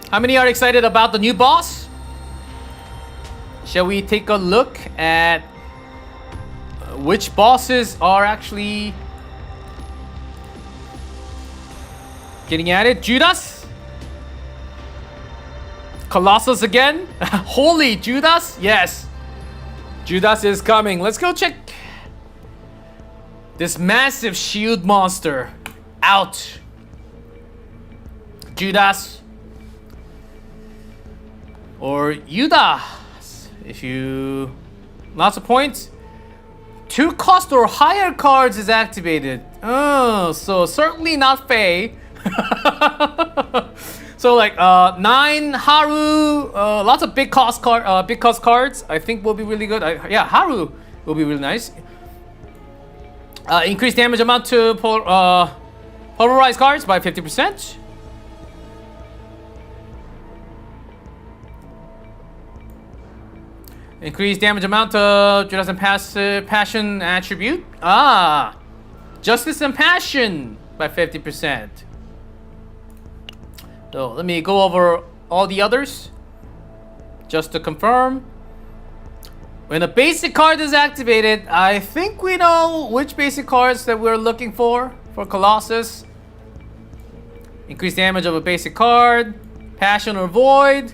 How many are excited about the new boss? Shall we take a look at which bosses are actually getting at it? Judas? Colossus again? Holy Judas? Yes. Judas is coming. Let's go check this massive shield monster out. Judas. Or Judas. If you... Lots of points. 2 cost or higher cards is activated. Oh, so certainly not Faye. So like 9 Haru, lots of big cost cards. I think will be really good. Yeah, Haru will be really nice. Increase damage amount to pulverized cards by 50%. Increase damage amount to Judas and Passion attribute. Justice and Passion by 50%. So let me go over all the others just to confirm. When a basic card is activated, I think we know which basic cards that we're looking for Colossus. Increase damage of a basic card, Passion or Void.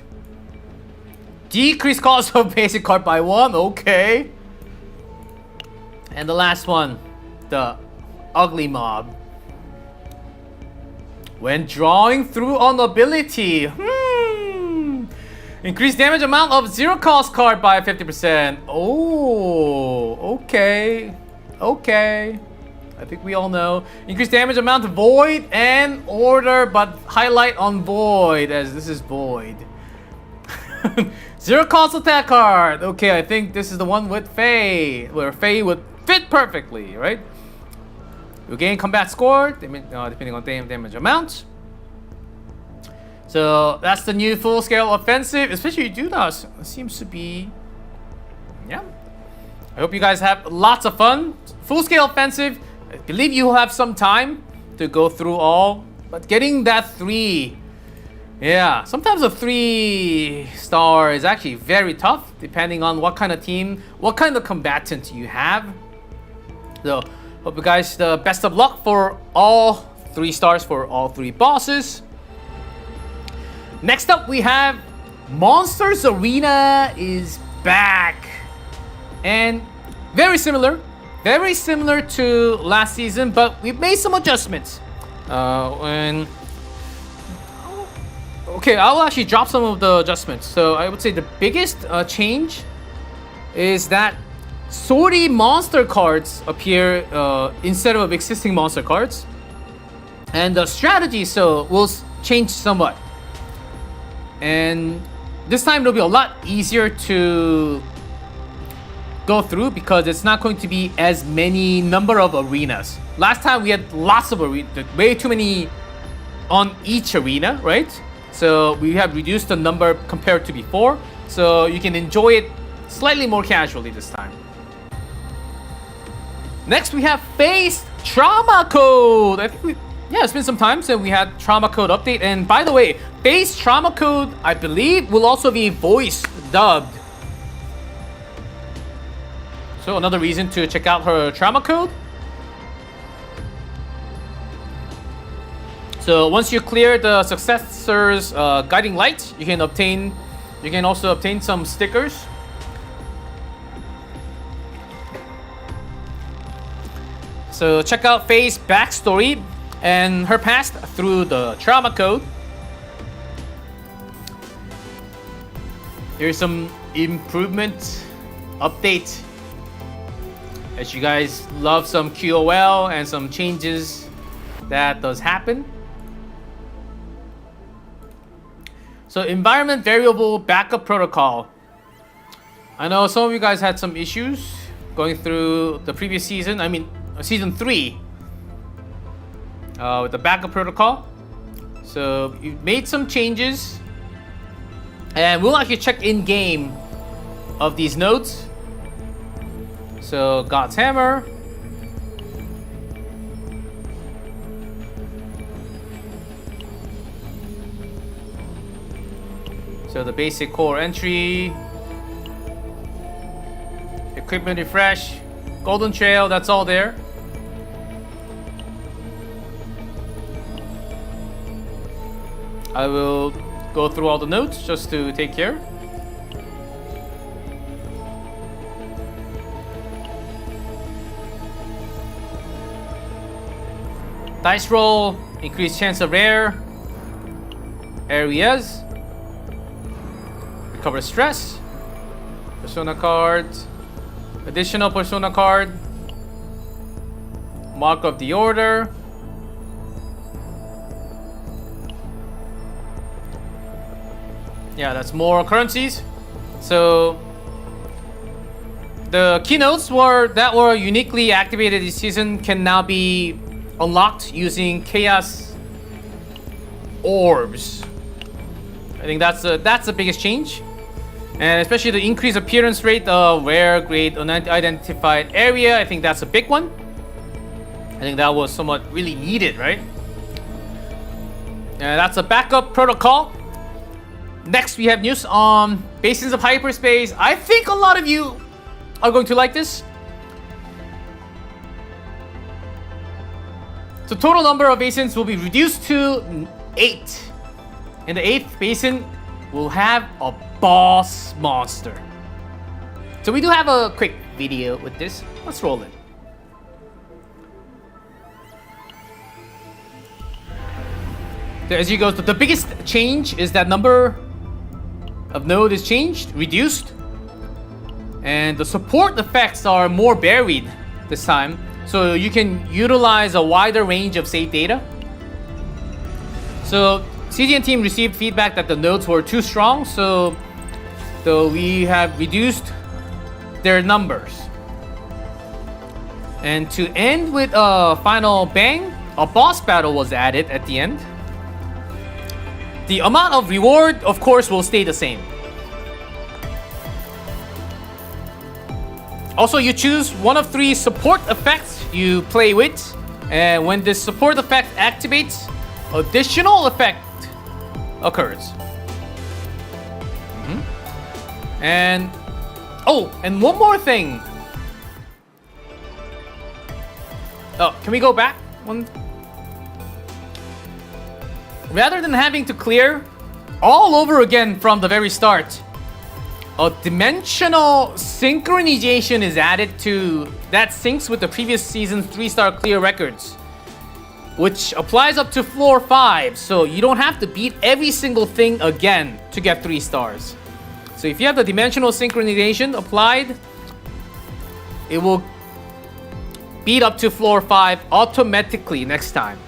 Decrease cost of basic card by 1, okay. And the last one, the Ugly Mob. When drawing through an ability, increase damage amount of 0 cost card by 50%. Oh, okay. Okay. I think we all know. Increase damage amount to Void and Order, but highlight on Void as this is Void. 0 cost attack card. Okay, I think this is the one with Faye, where Faye would fit perfectly, right? You gain combat score depending on damage amount. So that's the new full-scale offensive, especially Judas. Seems to be, yeah. I hope you guys have lots of fun. Full-scale offensive. I believe you will have some time to go through all, but getting that 3, yeah, sometimes a 3-star is actually very tough depending on what kind of team, what kind of combatant you have. So hope you guys the best of luck for all 3 stars for all 3 bosses. Next up we have Monsters Arena is back. And very similar to last season, but we've made some adjustments. Okay, I'll actually drop some of the adjustments. So I would say the biggest change is that Swordy monster cards appear instead of existing monster cards. And the strategy will change somewhat. And this time it'll be a lot easier to go through because it's not going to be as many number of arenas. Last time we had lots of arenas, way too many on each arena, right? So we have reduced the number compared to before. So you can enjoy it slightly more casually this time. Next we have Face Trauma Code. I think it's been some time since we had Trauma Code update. And by the way, Face Trauma Code, I believe, will also be voice dubbed. So another reason to check out her Trauma Code. So once you clear the successor's guiding light, you can also obtain some stickers. So check out Faye's backstory and her past through the Trauma Code. Here's some improvement update. As you guys love some QOL and some changes that does happen. So environment variable backup protocol. I know some of you guys had some issues going through the previous season. I mean, season 3 with the backup protocol. So you made some changes, and we'll actually check in game of these nodes. So God's Hammer. So the basic core entry, equipment refresh, golden trail, that's all there. I will go through all the notes just to take care. Dice roll, increased chance of rare areas. Recover stress. Persona cards. Additional persona card. Mark of the order. Yeah, that's more currencies. So the keynotes that were uniquely activated this season can now be unlocked using chaos orbs. I think that's the biggest change. And especially the increased appearance rate of rare grade unidentified area. I think that's a big one. I think that was somewhat really needed, right? And that's a backup protocol. Next, we have news on Basins of Hyperspace. I think a lot of you are going to like this. The total number of basins will be reduced to 8. And the 8th basin will have a boss monster. So we do have a quick video with this. Let's roll it. So as you go, the biggest change is that number of node is changed, reduced, and the support effects are more varied this time, so you can utilize a wider range of save data. So CGN team received feedback that the nodes were too strong, so we have reduced their numbers. And to end with a final bang, a boss battle was added at the end. The amount of reward, of course, will stay the same. Also, you choose one of 3 support effects you play with, and when this support effect activates, additional effect occurs. And and one more thing. Oh, can we go back one? Rather than having to clear all over again from the very start, a dimensional synchronization is added to that syncs with the previous season's 3-star clear records, which applies up to floor 5, so you don't have to beat every single thing again to get 3 stars. So if you have the dimensional synchronization applied, it will beat up to floor 5 automatically next time.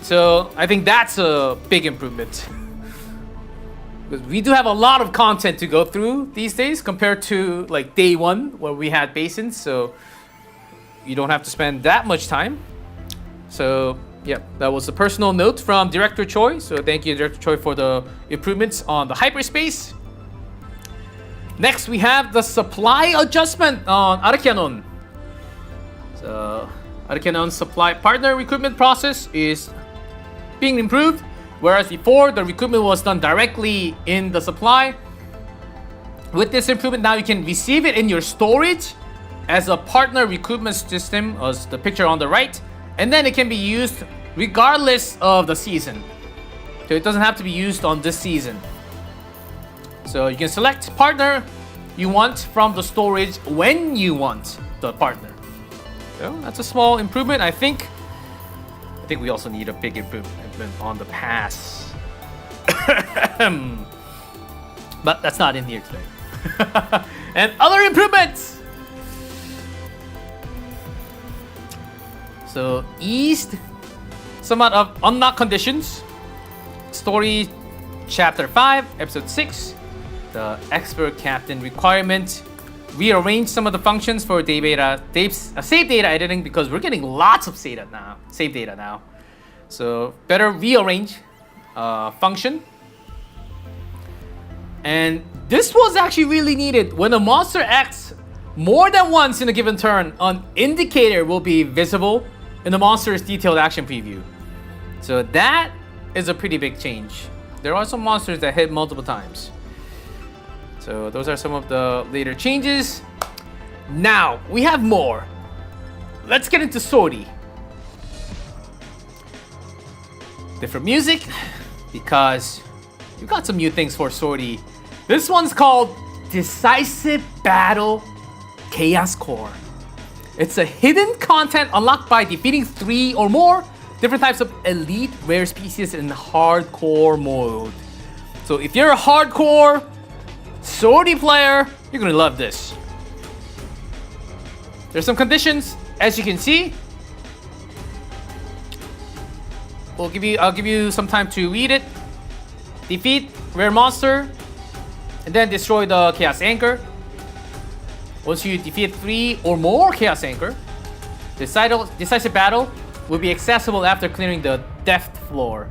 So I think that's a big improvement. Because we do have a lot of content to go through these days compared to like day 1 where we had basins, so you don't have to spend that much time. So yeah, that was a personal note from Director Choi. So thank you, Director Choi, for the improvements on the hyperspace. Next, we have the supply adjustment on Arcanon. So Arcanon's supply partner recruitment process is being improved, whereas before the recruitment was done directly in the supply. With this improvement, now you can receive it in your storage as a partner recruitment system, as the picture on the right, and then it can be used regardless of the season. So it doesn't have to be used on this season. So you can select partner you want from the storage when you want the partner. So that's a small improvement. I think we also need a big improvement on the pass. But that's not in here today. And other improvements. So East somewhat of unlock conditions. Story Chapter 5, Episode 6, the Expert Captain requirement. Rearrange some of the functions for save data editing because we're getting lots of save data now. So better rearrange function. And this was actually really needed. When a monster acts more than once in a given turn, an indicator will be visible in the monster's detailed action preview. So that is a pretty big change. There are some monsters that hit multiple times. So those are some of the later changes. Now, we have more. Let's get into Sori. Different music, because you got some new things for Sori. This one's called Decisive Battle Chaos Core. It's a hidden content unlocked by defeating 3 or more different types of elite rare species in hardcore mode. So if you're a hardcore Swordy player, you're gonna love this. There's some conditions, as you can see. I'll give you some time to read it. Defeat rare monster, and then destroy the Chaos Anchor. Once you defeat 3 or more Chaos Anchor, decisive battle will be accessible after clearing the Depth floor.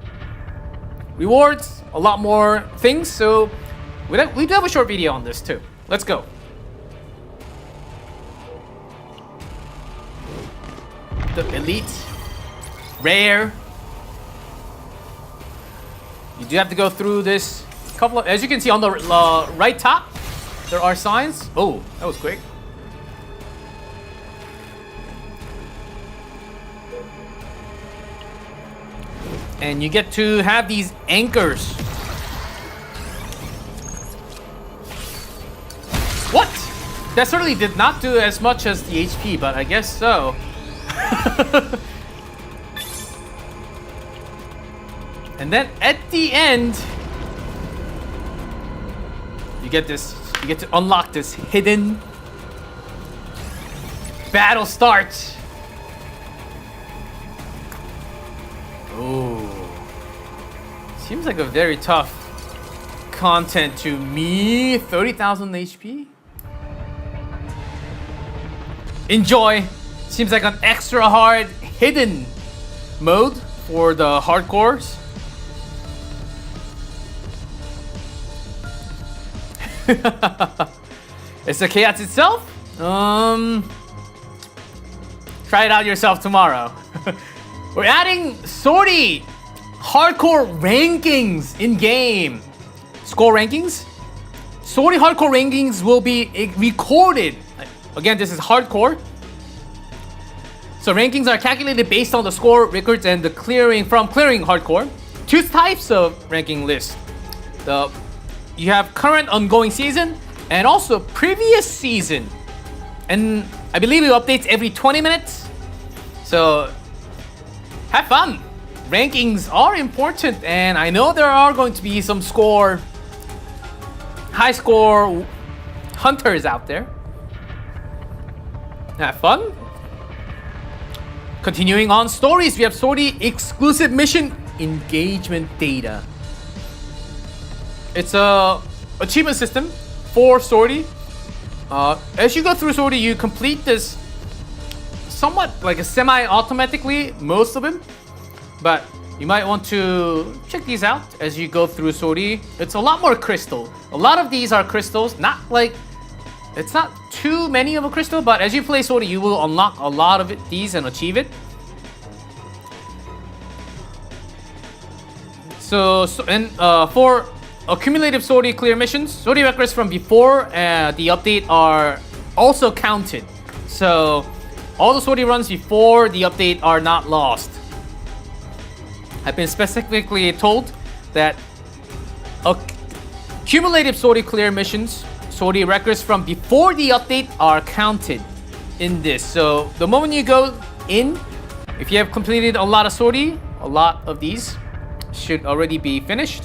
Rewards, a lot more things, so we do have a short video on this too. Let's go. The elite, rare. You do have to go through this couple of, as you can see on the right top, there are signs. Oh, that was quick. And you get to have these anchors. What? That certainly did not do as much as the HP, but I guess so. And then at the end, you get to unlock this hidden battle start. Oh, seems like a very tough content to me. 30,000 HP. Enjoy. Seems like an extra hard hidden mode for the hardcores. It's the chaos itself. Try it out yourself tomorrow. We're adding Swordy hardcore rankings in game. Score rankings. Swordy hardcore rankings will be recorded. Again, this is hardcore. So rankings are calculated based on the score records and the clearing hardcore. 2 types of ranking list. You have current ongoing season and also previous season. And I believe it updates every 20 minutes. So have fun. Rankings are important, and I know there are going to be some high score hunters out there. Have fun. Continuing on stories, we have Swordy exclusive mission engagement data. It's a achievement system for Swordy. As you go through Swordy, you complete this somewhat like a semi-automatically, most of them. But you might want to check these out as you go through Swordy. It's a lot more crystal. A lot of these are crystals, it's not too many of a crystal, but as you play Swordy, you will unlock a lot of these and achieve it. For accumulative Swordy clear missions, Swordy records from before the update are also counted. So all the Swordy runs before the update are not lost. I've been specifically told that cumulative Swordy clear missions, Swordy records from before the update are counted in this. So the moment you go in, if you have completed a lot of Swordy, a lot of these should already be finished.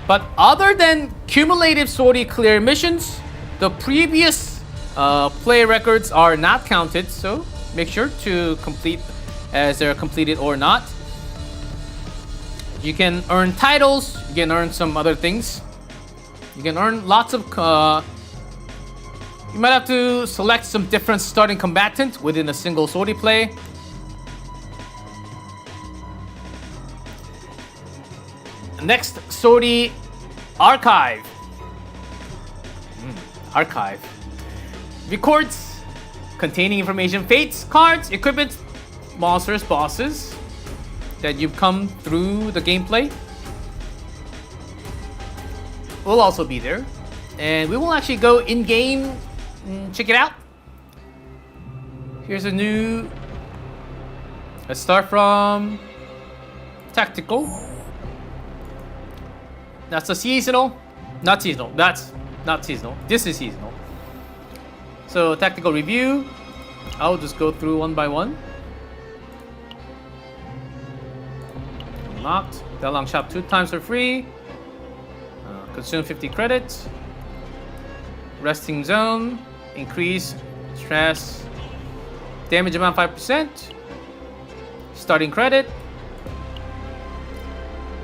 But other than cumulative Swordy clear missions, the previous play records are not counted. So make sure to complete as they're completed or not. You can earn titles, you can earn some other things. You can earn lots of... you might have to select some different starting combatant within a single sortie play. Next sortie, Archive. Archive. Records containing information, fates, cards, equipment, monsters, bosses that you've come through the gameplay will also be there. And we will actually go in-game and check it out. Here's a new... Let's start from Tactical. That's a seasonal. Not seasonal. That's not seasonal. This is seasonal. So, Tactical Review. I'll just go through one by one. Unlocked. Dalong Shop 2 times for free. Consume 50 credits. Resting Zone. Increase stress. Damage amount 5%. Starting credit.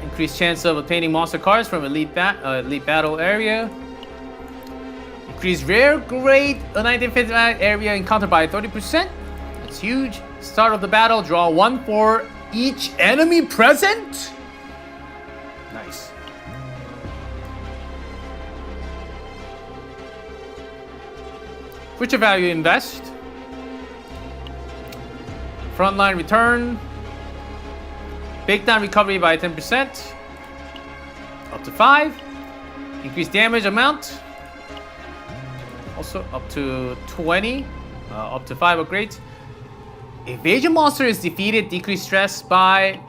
Increased chance of obtaining monster cards from elite battle area. Increase rare grade 1959 area encountered by 30%. That's huge. Start of the battle, draw 1 for each enemy present. Nice. Future value invest. Frontline return. Big time recovery by 10%. Up to 5. Increase damage amount. Also up to 20. Up to 5 upgrades. Evasion monster is defeated. Decrease stress by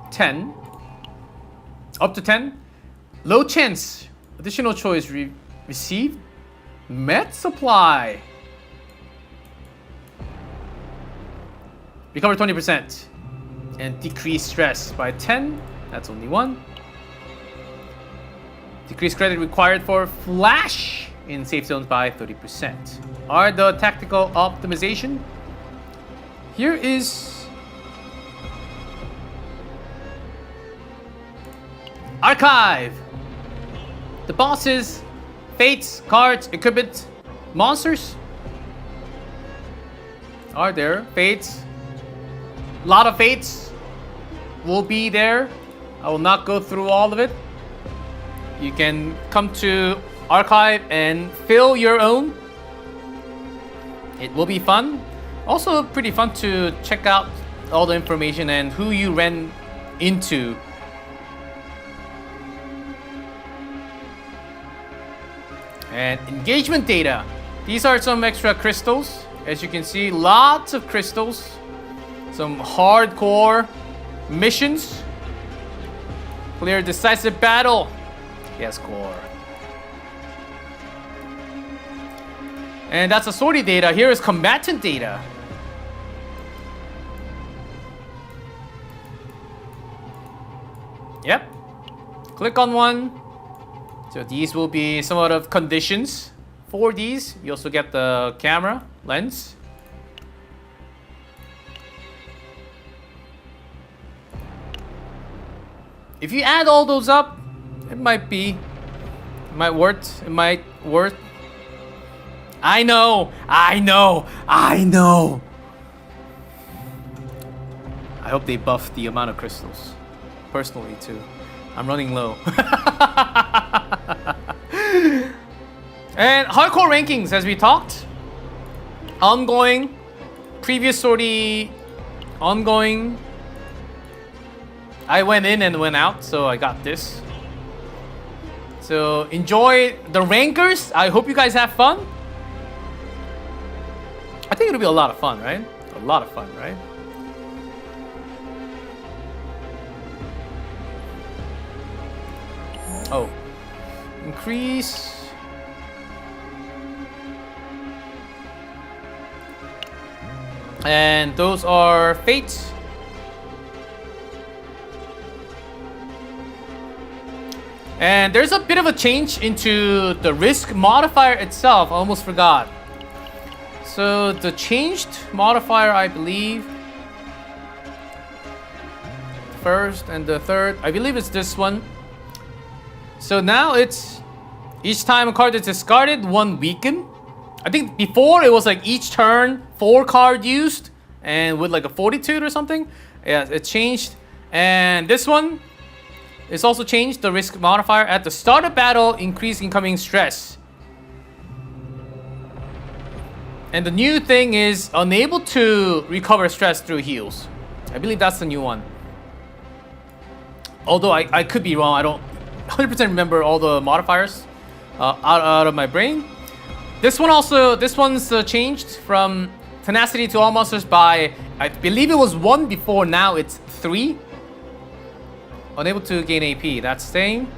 10. Up to 10. Low chance. Additional choice received. Med supply. Recover 20%. And decrease stress by 10. That's only 1. Decrease credit required for flash in safe zones by 30%. Are the tactical optimization. Here is Archive. The bosses, fates, cards, equipment, monsters are there. Fates. A lot of fates will be there. I will not go through all of it. You can come to Archive and fill your own. It will be fun. Also pretty fun to check out all the information and who you ran into. And engagement data. These are some extra crystals. As you can see, lots of crystals. Some hardcore missions. Clear decisive battle. Yes, core. And that's a sortie data. Here is combatant data. Yep. Click on one. So these will be somewhat of conditions for these. You also get the camera lens. If you add all those up, it might worth. I know. I hope they buff the amount of crystals. Personally too. I'm running low. And hardcore rankings, as we talked. Ongoing. Previous sortie. Ongoing. I went in and went out, so I got this. So enjoy the rankers. I hope you guys have fun. I think it'll be a lot of fun, right? A lot of fun, right? Oh. Increase. And those are fates. And there's a bit of a change into the risk modifier itself. I almost forgot. So the changed modifier, I believe, first and the third. I believe it's this one. So now it's each time a card is discarded, one weaken. I think before it was like each turn 4 card used and with like a fortitude or something. Yeah, it changed. And this one is also changed. The risk modifier at the start of battle, increase incoming stress. And the new thing is unable to recover stress through heals. I believe that's the new one. Although I could be wrong. I don't 100% remember all the modifiers out of my brain. This one's changed from tenacity to all monsters by, I believe it was 1 before, now it's 3. Unable to gain AP, that's staying.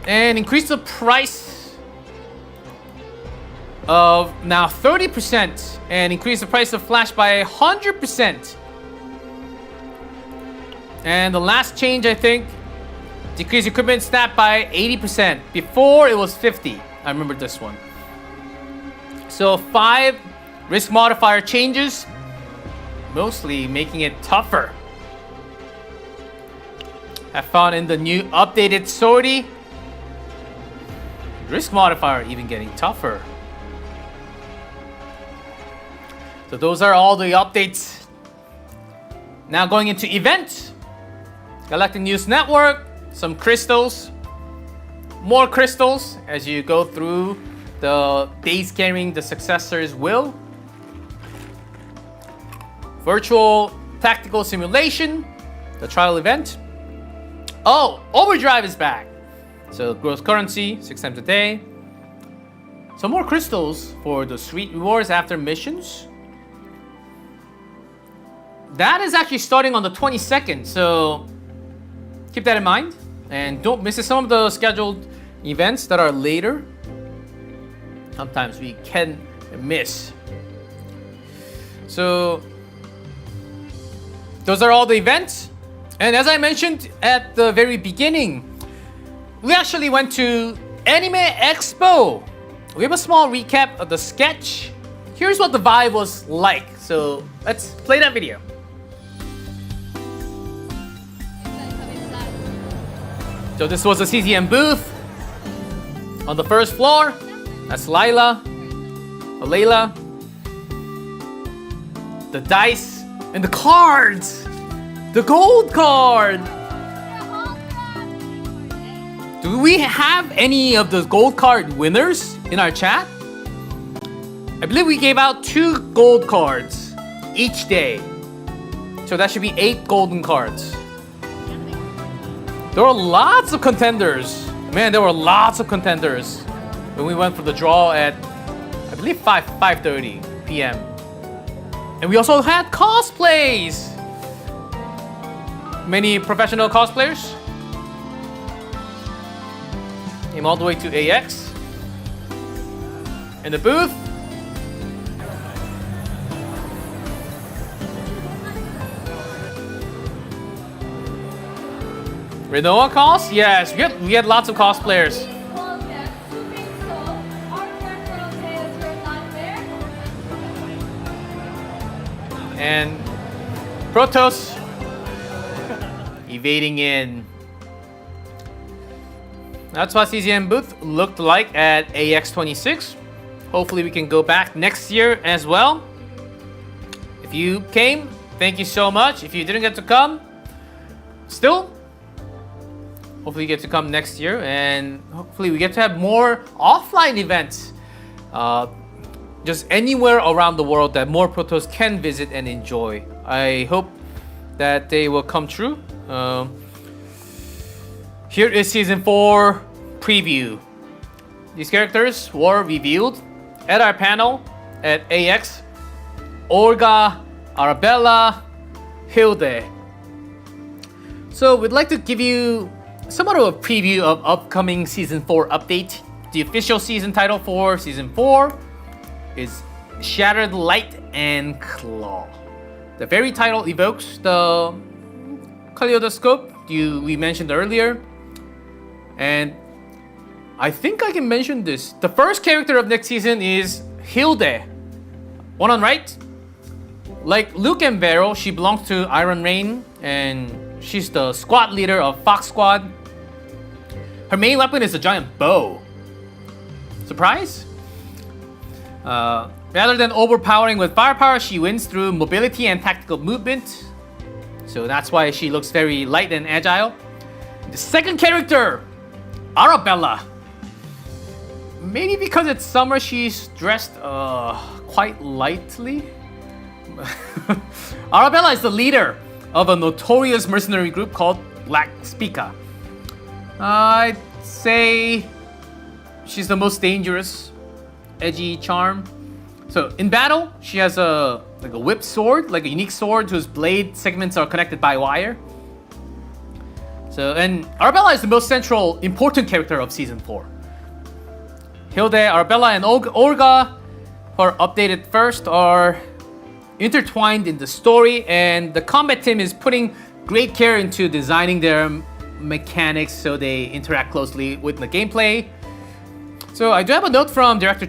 And increase the price of now 30% and increase the price of flash by 100%. And the last change, I think, decrease equipment stat by 80%. Before it was 50. I remember this one. So 5 risk modifier changes, mostly making it tougher. Have fun in the new updated sortie. Risk modifier even getting tougher. So those are all the updates. Now going into event. Galactic News Network. Some crystals. More crystals as you go through the days carrying the successor's will. Virtual tactical simulation. The trial event. Oh, Overdrive is back. So gross currency, 6 times a day. Some more crystals for the sweet rewards after missions. That is actually starting on the 22nd, so keep that in mind. And don't miss some of the scheduled events that are later. Sometimes we can miss. So those are all the events. And as I mentioned at the very beginning, we actually went to Anime Expo. We have a small recap of the sketch. Here's what the vibe was like. So let's play that video. So this was a CZM booth on the first floor. That's Layla, the dice, and the cards. The gold card. Do we have any of the gold card winners in our chat? I believe we gave out 2 gold cards each day. So that should be 8 golden cards. There were lots of contenders. Man, there were lots of contenders when we went for the draw at, I believe, 5:30 p.m. And we also had cosplays. Many professional cosplayers. Came all the way to AX. In the booth. Renoa cos? Yes, we had lots of cosplayers. And Protoss evading in. That's what CZN booth looked like at AX26. Hopefully we can go back next year as well. If you came, thank you so much. If you didn't get to come, still, hopefully you get to come next year, and hopefully we get to have more offline events. Just anywhere around the world that more Protoss can visit and enjoy. I hope that they will come true. Here is Season 4 preview. These characters were revealed at our panel at AX. Olga, Arabella, Hilde. So we'd like to give you somewhat of a preview of upcoming Season 4 update. The official season title for Season 4 is Shattered Light and Claw. The very title evokes the kaleidoscope we mentioned earlier. And I think I can mention this. The first character of next season is Hilde. One on right, Like Luke and Vero, she belongs to Iron Rain, and she's the squad leader of Fox Squad. Her main weapon is a giant bow. Surprise? Rather than overpowering with firepower, she wins through mobility and tactical movement. So that's why she looks very light and agile. The second character, Arabella. Maybe because it's summer, she's dressed quite lightly. Arabella is the leader of a notorious mercenary group called Black Spica. I'd say she's the most dangerous, edgy charm. So in battle, she has a whip sword, like a unique sword whose blade segments are connected by wire. So, and Arabella is the most central, important character of season 4. Hilde, Arabella, and Olga, who are updated first, are intertwined in the story, and the combat team is putting great care into designing their mechanics so they interact closely with the gameplay. So I do have a note from Director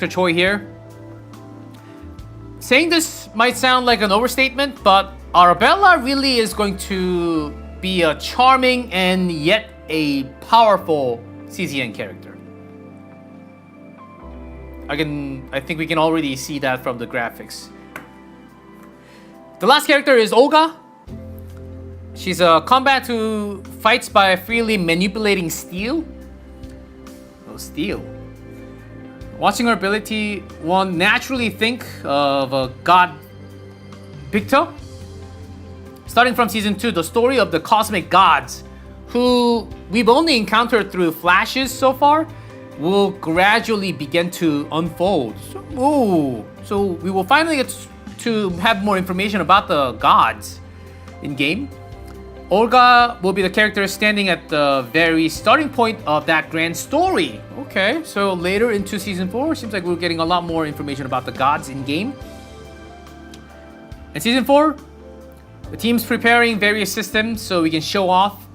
Choi here. Saying this might sound like an overstatement, but Arabella really is going to be a charming and yet a powerful CZN character. I think we can already see that from the graphics. The last character is Olga. She's a combat who fights by freely manipulating steel. Oh, steel. Watching her ability, one naturally think of a god Bicto. Starting from season 2, the story of the cosmic gods, who we've only encountered through flashes so far, will gradually begin to unfold. So we will finally get to have more information about the gods in game. Olga will be the character standing at the very starting point of that grand story. Okay, so later into season 4, seems like we're getting a lot more information about the gods in game. In season 4, the team's preparing various systems so we can show off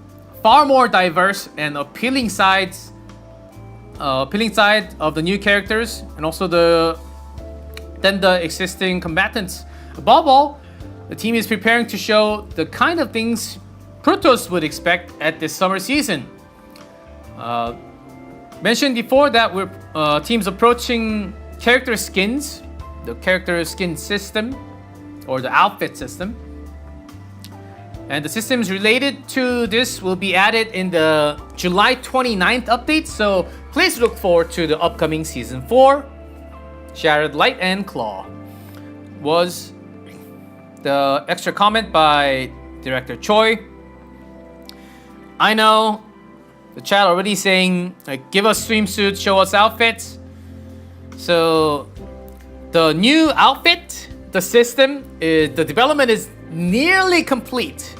far more diverse and appealing side of the new characters, and also than the existing combatants. Above all, the team is preparing to show the kind of things Protoss would expect at this summer season. Mentioned before that we're teams approaching character skins, the character skin system, or the outfit system. And the systems related to this will be added in the July 29th update, so please look forward to the upcoming Season 4. Shattered Light and Claw was the extra comment by Director Choi. I know the chat already saying, like, give us swimsuits, show us outfits. So the new outfit, the system, the development is nearly complete.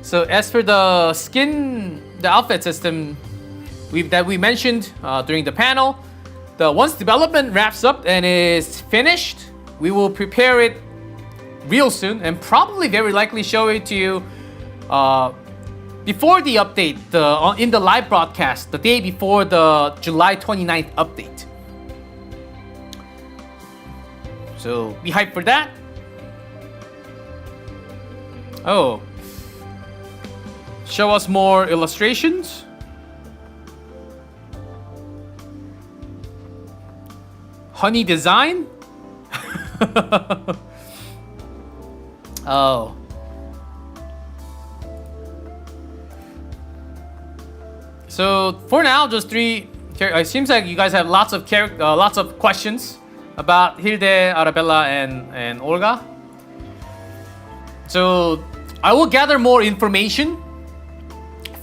So as for the outfit system that we mentioned during the panel, once development wraps up and is finished, we will prepare it real soon and probably very likely show it to you before the update, in the live broadcast, the day before the July 29th update. So be hyped for that. Oh, show us more illustrations. Honey design? Oh. So for now, just 3. It seems like you guys have lots of questions about Hilde, Arabella, and Olga. So I will gather more information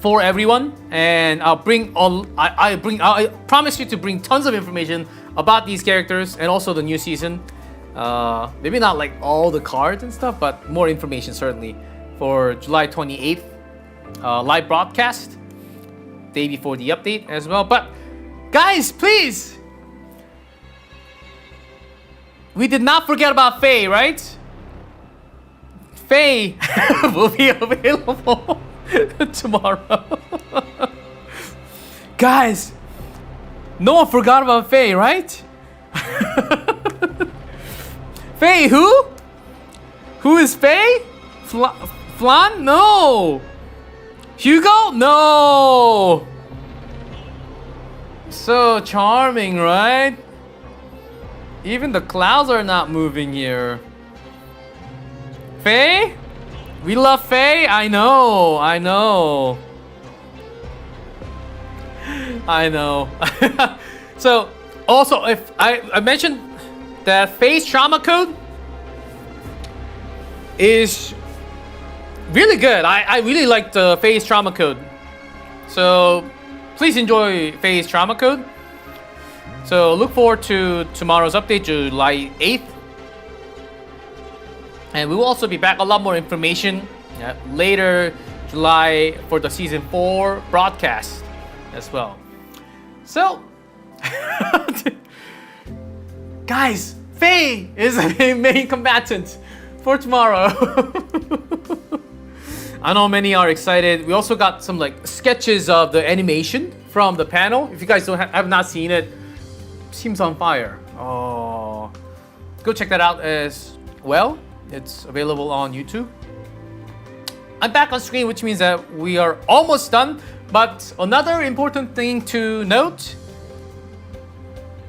for everyone, and I'll bring I promise you to bring tons of information about these characters and also the new season. Maybe not like all the cards and stuff, but more information certainly for July 28th live broadcast, day before the update as well. But guys, please, we did not forget about Faye, right? Faye will be available tomorrow. Guys, no one forgot about Faye, right? Faye who? Who is Faye? Flan? No. Hugo? No. So charming, right? Even the clouds are not moving here. Faye? We love Faye? I know. I know. I know. So, also, if I mentioned that Faye's trauma code is really good. I really like the Faye's trauma code. So, please enjoy Faye's trauma code. So, look forward to tomorrow's update, July 8th. And we will also be back a lot more information later July for the season 4 broadcast as well. So, guys, Faye is the main combatant for tomorrow. I know many are excited. We also got some like sketches of the animation from the panel. If you guys have not seen it, seems on fire. Oh, go check that out as well. It's available on YouTube. I'm back on screen, which means that we are almost done. But another important thing to note,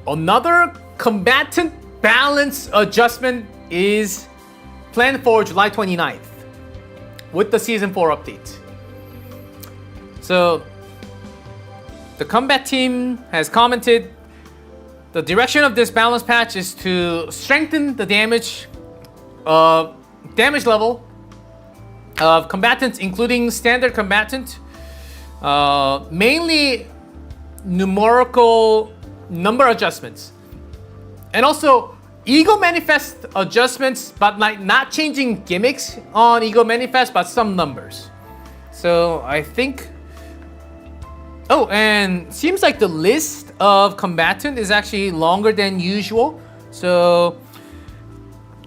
another combatant balance adjustment is planned for July 29th with the Season 4 update. So, the combat team has commented the direction of this balance patch is to strengthen the damage level of combatants, including standard combatant, mainly numerical number adjustments, and also Ego Manifest adjustments, but not changing gimmicks on Ego Manifest, but some numbers. So I think. Oh, and seems like the list of combatant is actually longer than usual. So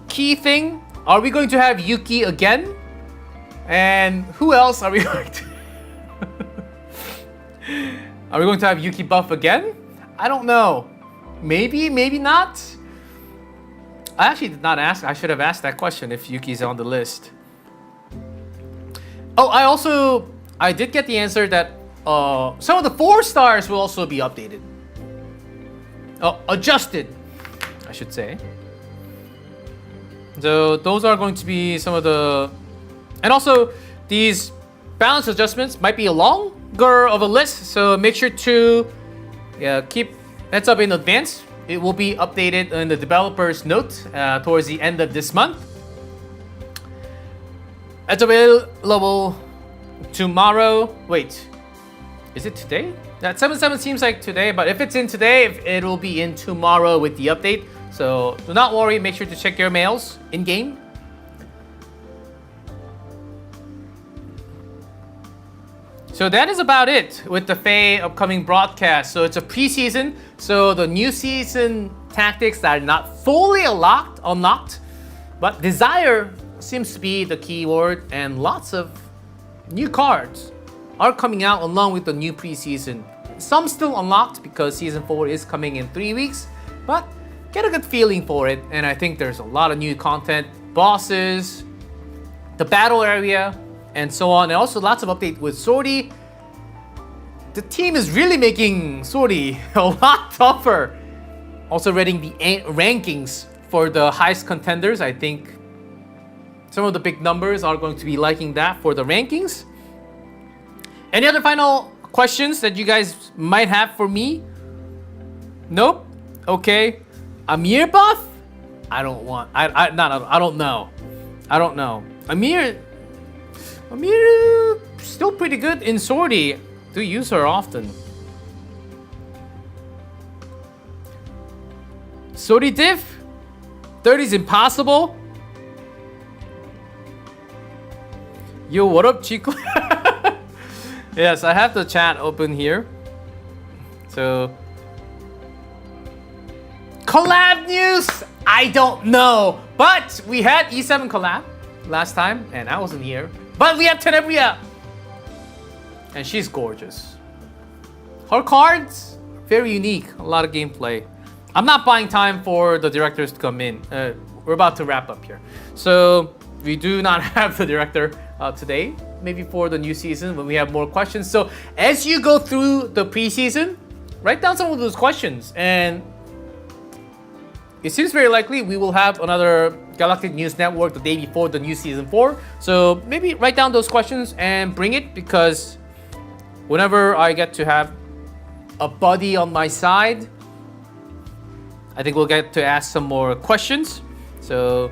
key thing: are we going to have Yuki again? And who else are we going to? Are we going to have Yuki buff again? I don't know. Maybe, maybe not. I actually did not ask. I should have asked that question if Yuki's on the list. Oh, I did get the answer that some of the 4 stars will also be updated. Adjusted, I should say. So those are going to be some of the... And also, these balance adjustments might be a longer of a list, so make sure to keep heads up in advance. It will be updated in the developer's note towards the end of this month. It's available tomorrow. Wait, is it today? That 7/7 seems like today, but if it's in today, it will be in tomorrow with the update. So do not worry, make sure to check your mails in-game. So that is about it with the Faye upcoming broadcast. So it's a preseason, so the new season tactics are not fully unlocked, but desire seems to be the key word, and lots of new cards are coming out along with the new preseason. Some still unlocked because season 4 is coming in 3 weeks, but get a good feeling for it. And I think there's a lot of new content, bosses, the battle area, and so on. And also lots of update with Swordy. The team is really making Swordy a lot tougher. Also reading the rankings for the highest contenders. I think some of the big numbers are going to be liking that for the rankings. Any other final questions that you guys might have for me? Nope. Okay. Amir buff? I don't know. I don't know. Amir still pretty good in Swordy. Do use her often. Swordy diff? 30 is impossible? Yo, what up, Chico? Yes, I have the chat open here. So, collab news? I don't know. But we had E7 collab last time, and I wasn't here. But we have Tenebria. And she's gorgeous. Her cards, very unique. A lot of gameplay. I'm not buying time for the directors to come in. We're about to wrap up here. So, we do not have the director today. Maybe for the new season when we have more questions. So as you go through the preseason, write down some of those questions, and it seems very likely we will have another Galactic News Network the day before the new season 4. So maybe write down those questions and bring it, because whenever I get to have a buddy on my side, I think we'll get to ask some more questions. So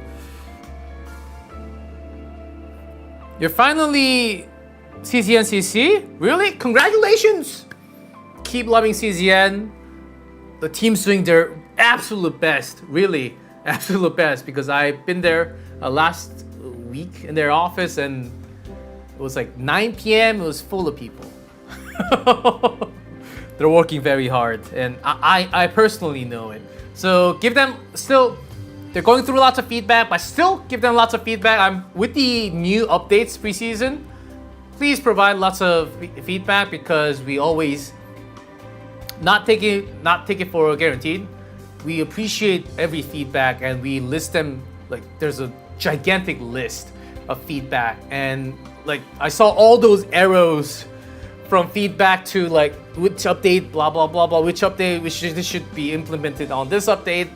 you're finally CZN CC? Really? Congratulations! Keep loving CZN. The team's doing their absolute best, really absolute best, because I've been there last week in their office and it was like 9 p.m. It was full of people. They're working very hard, and I personally know it. So give them still. They're going through lots of feedback, but still give them lots of feedback. I'm with the new updates preseason. Please provide lots of feedback, because we always not take it for guaranteed. We appreciate every feedback, and we list them. Like, there's a gigantic list of feedback, and like I saw all those arrows from feedback to like which update, blah blah blah blah, which update this should be implemented on this update.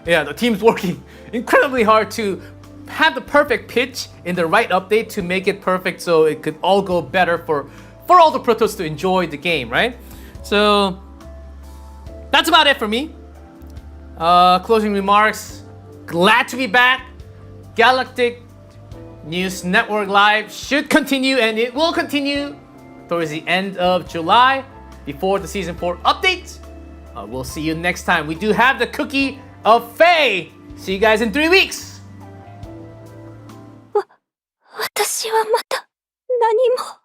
Yeah, the team's working incredibly hard to have the perfect pitch in the right update to make it perfect, so it could all go better for all the Protoss to enjoy the game, right? So that's about it for me. Closing remarks. Glad to be back. Galactic News Network Live should continue, and it will continue towards the end of July before the Season 4 update. We'll see you next time. We do have the Cookie of Fae. See you guys in 3 weeks. 私はまた何も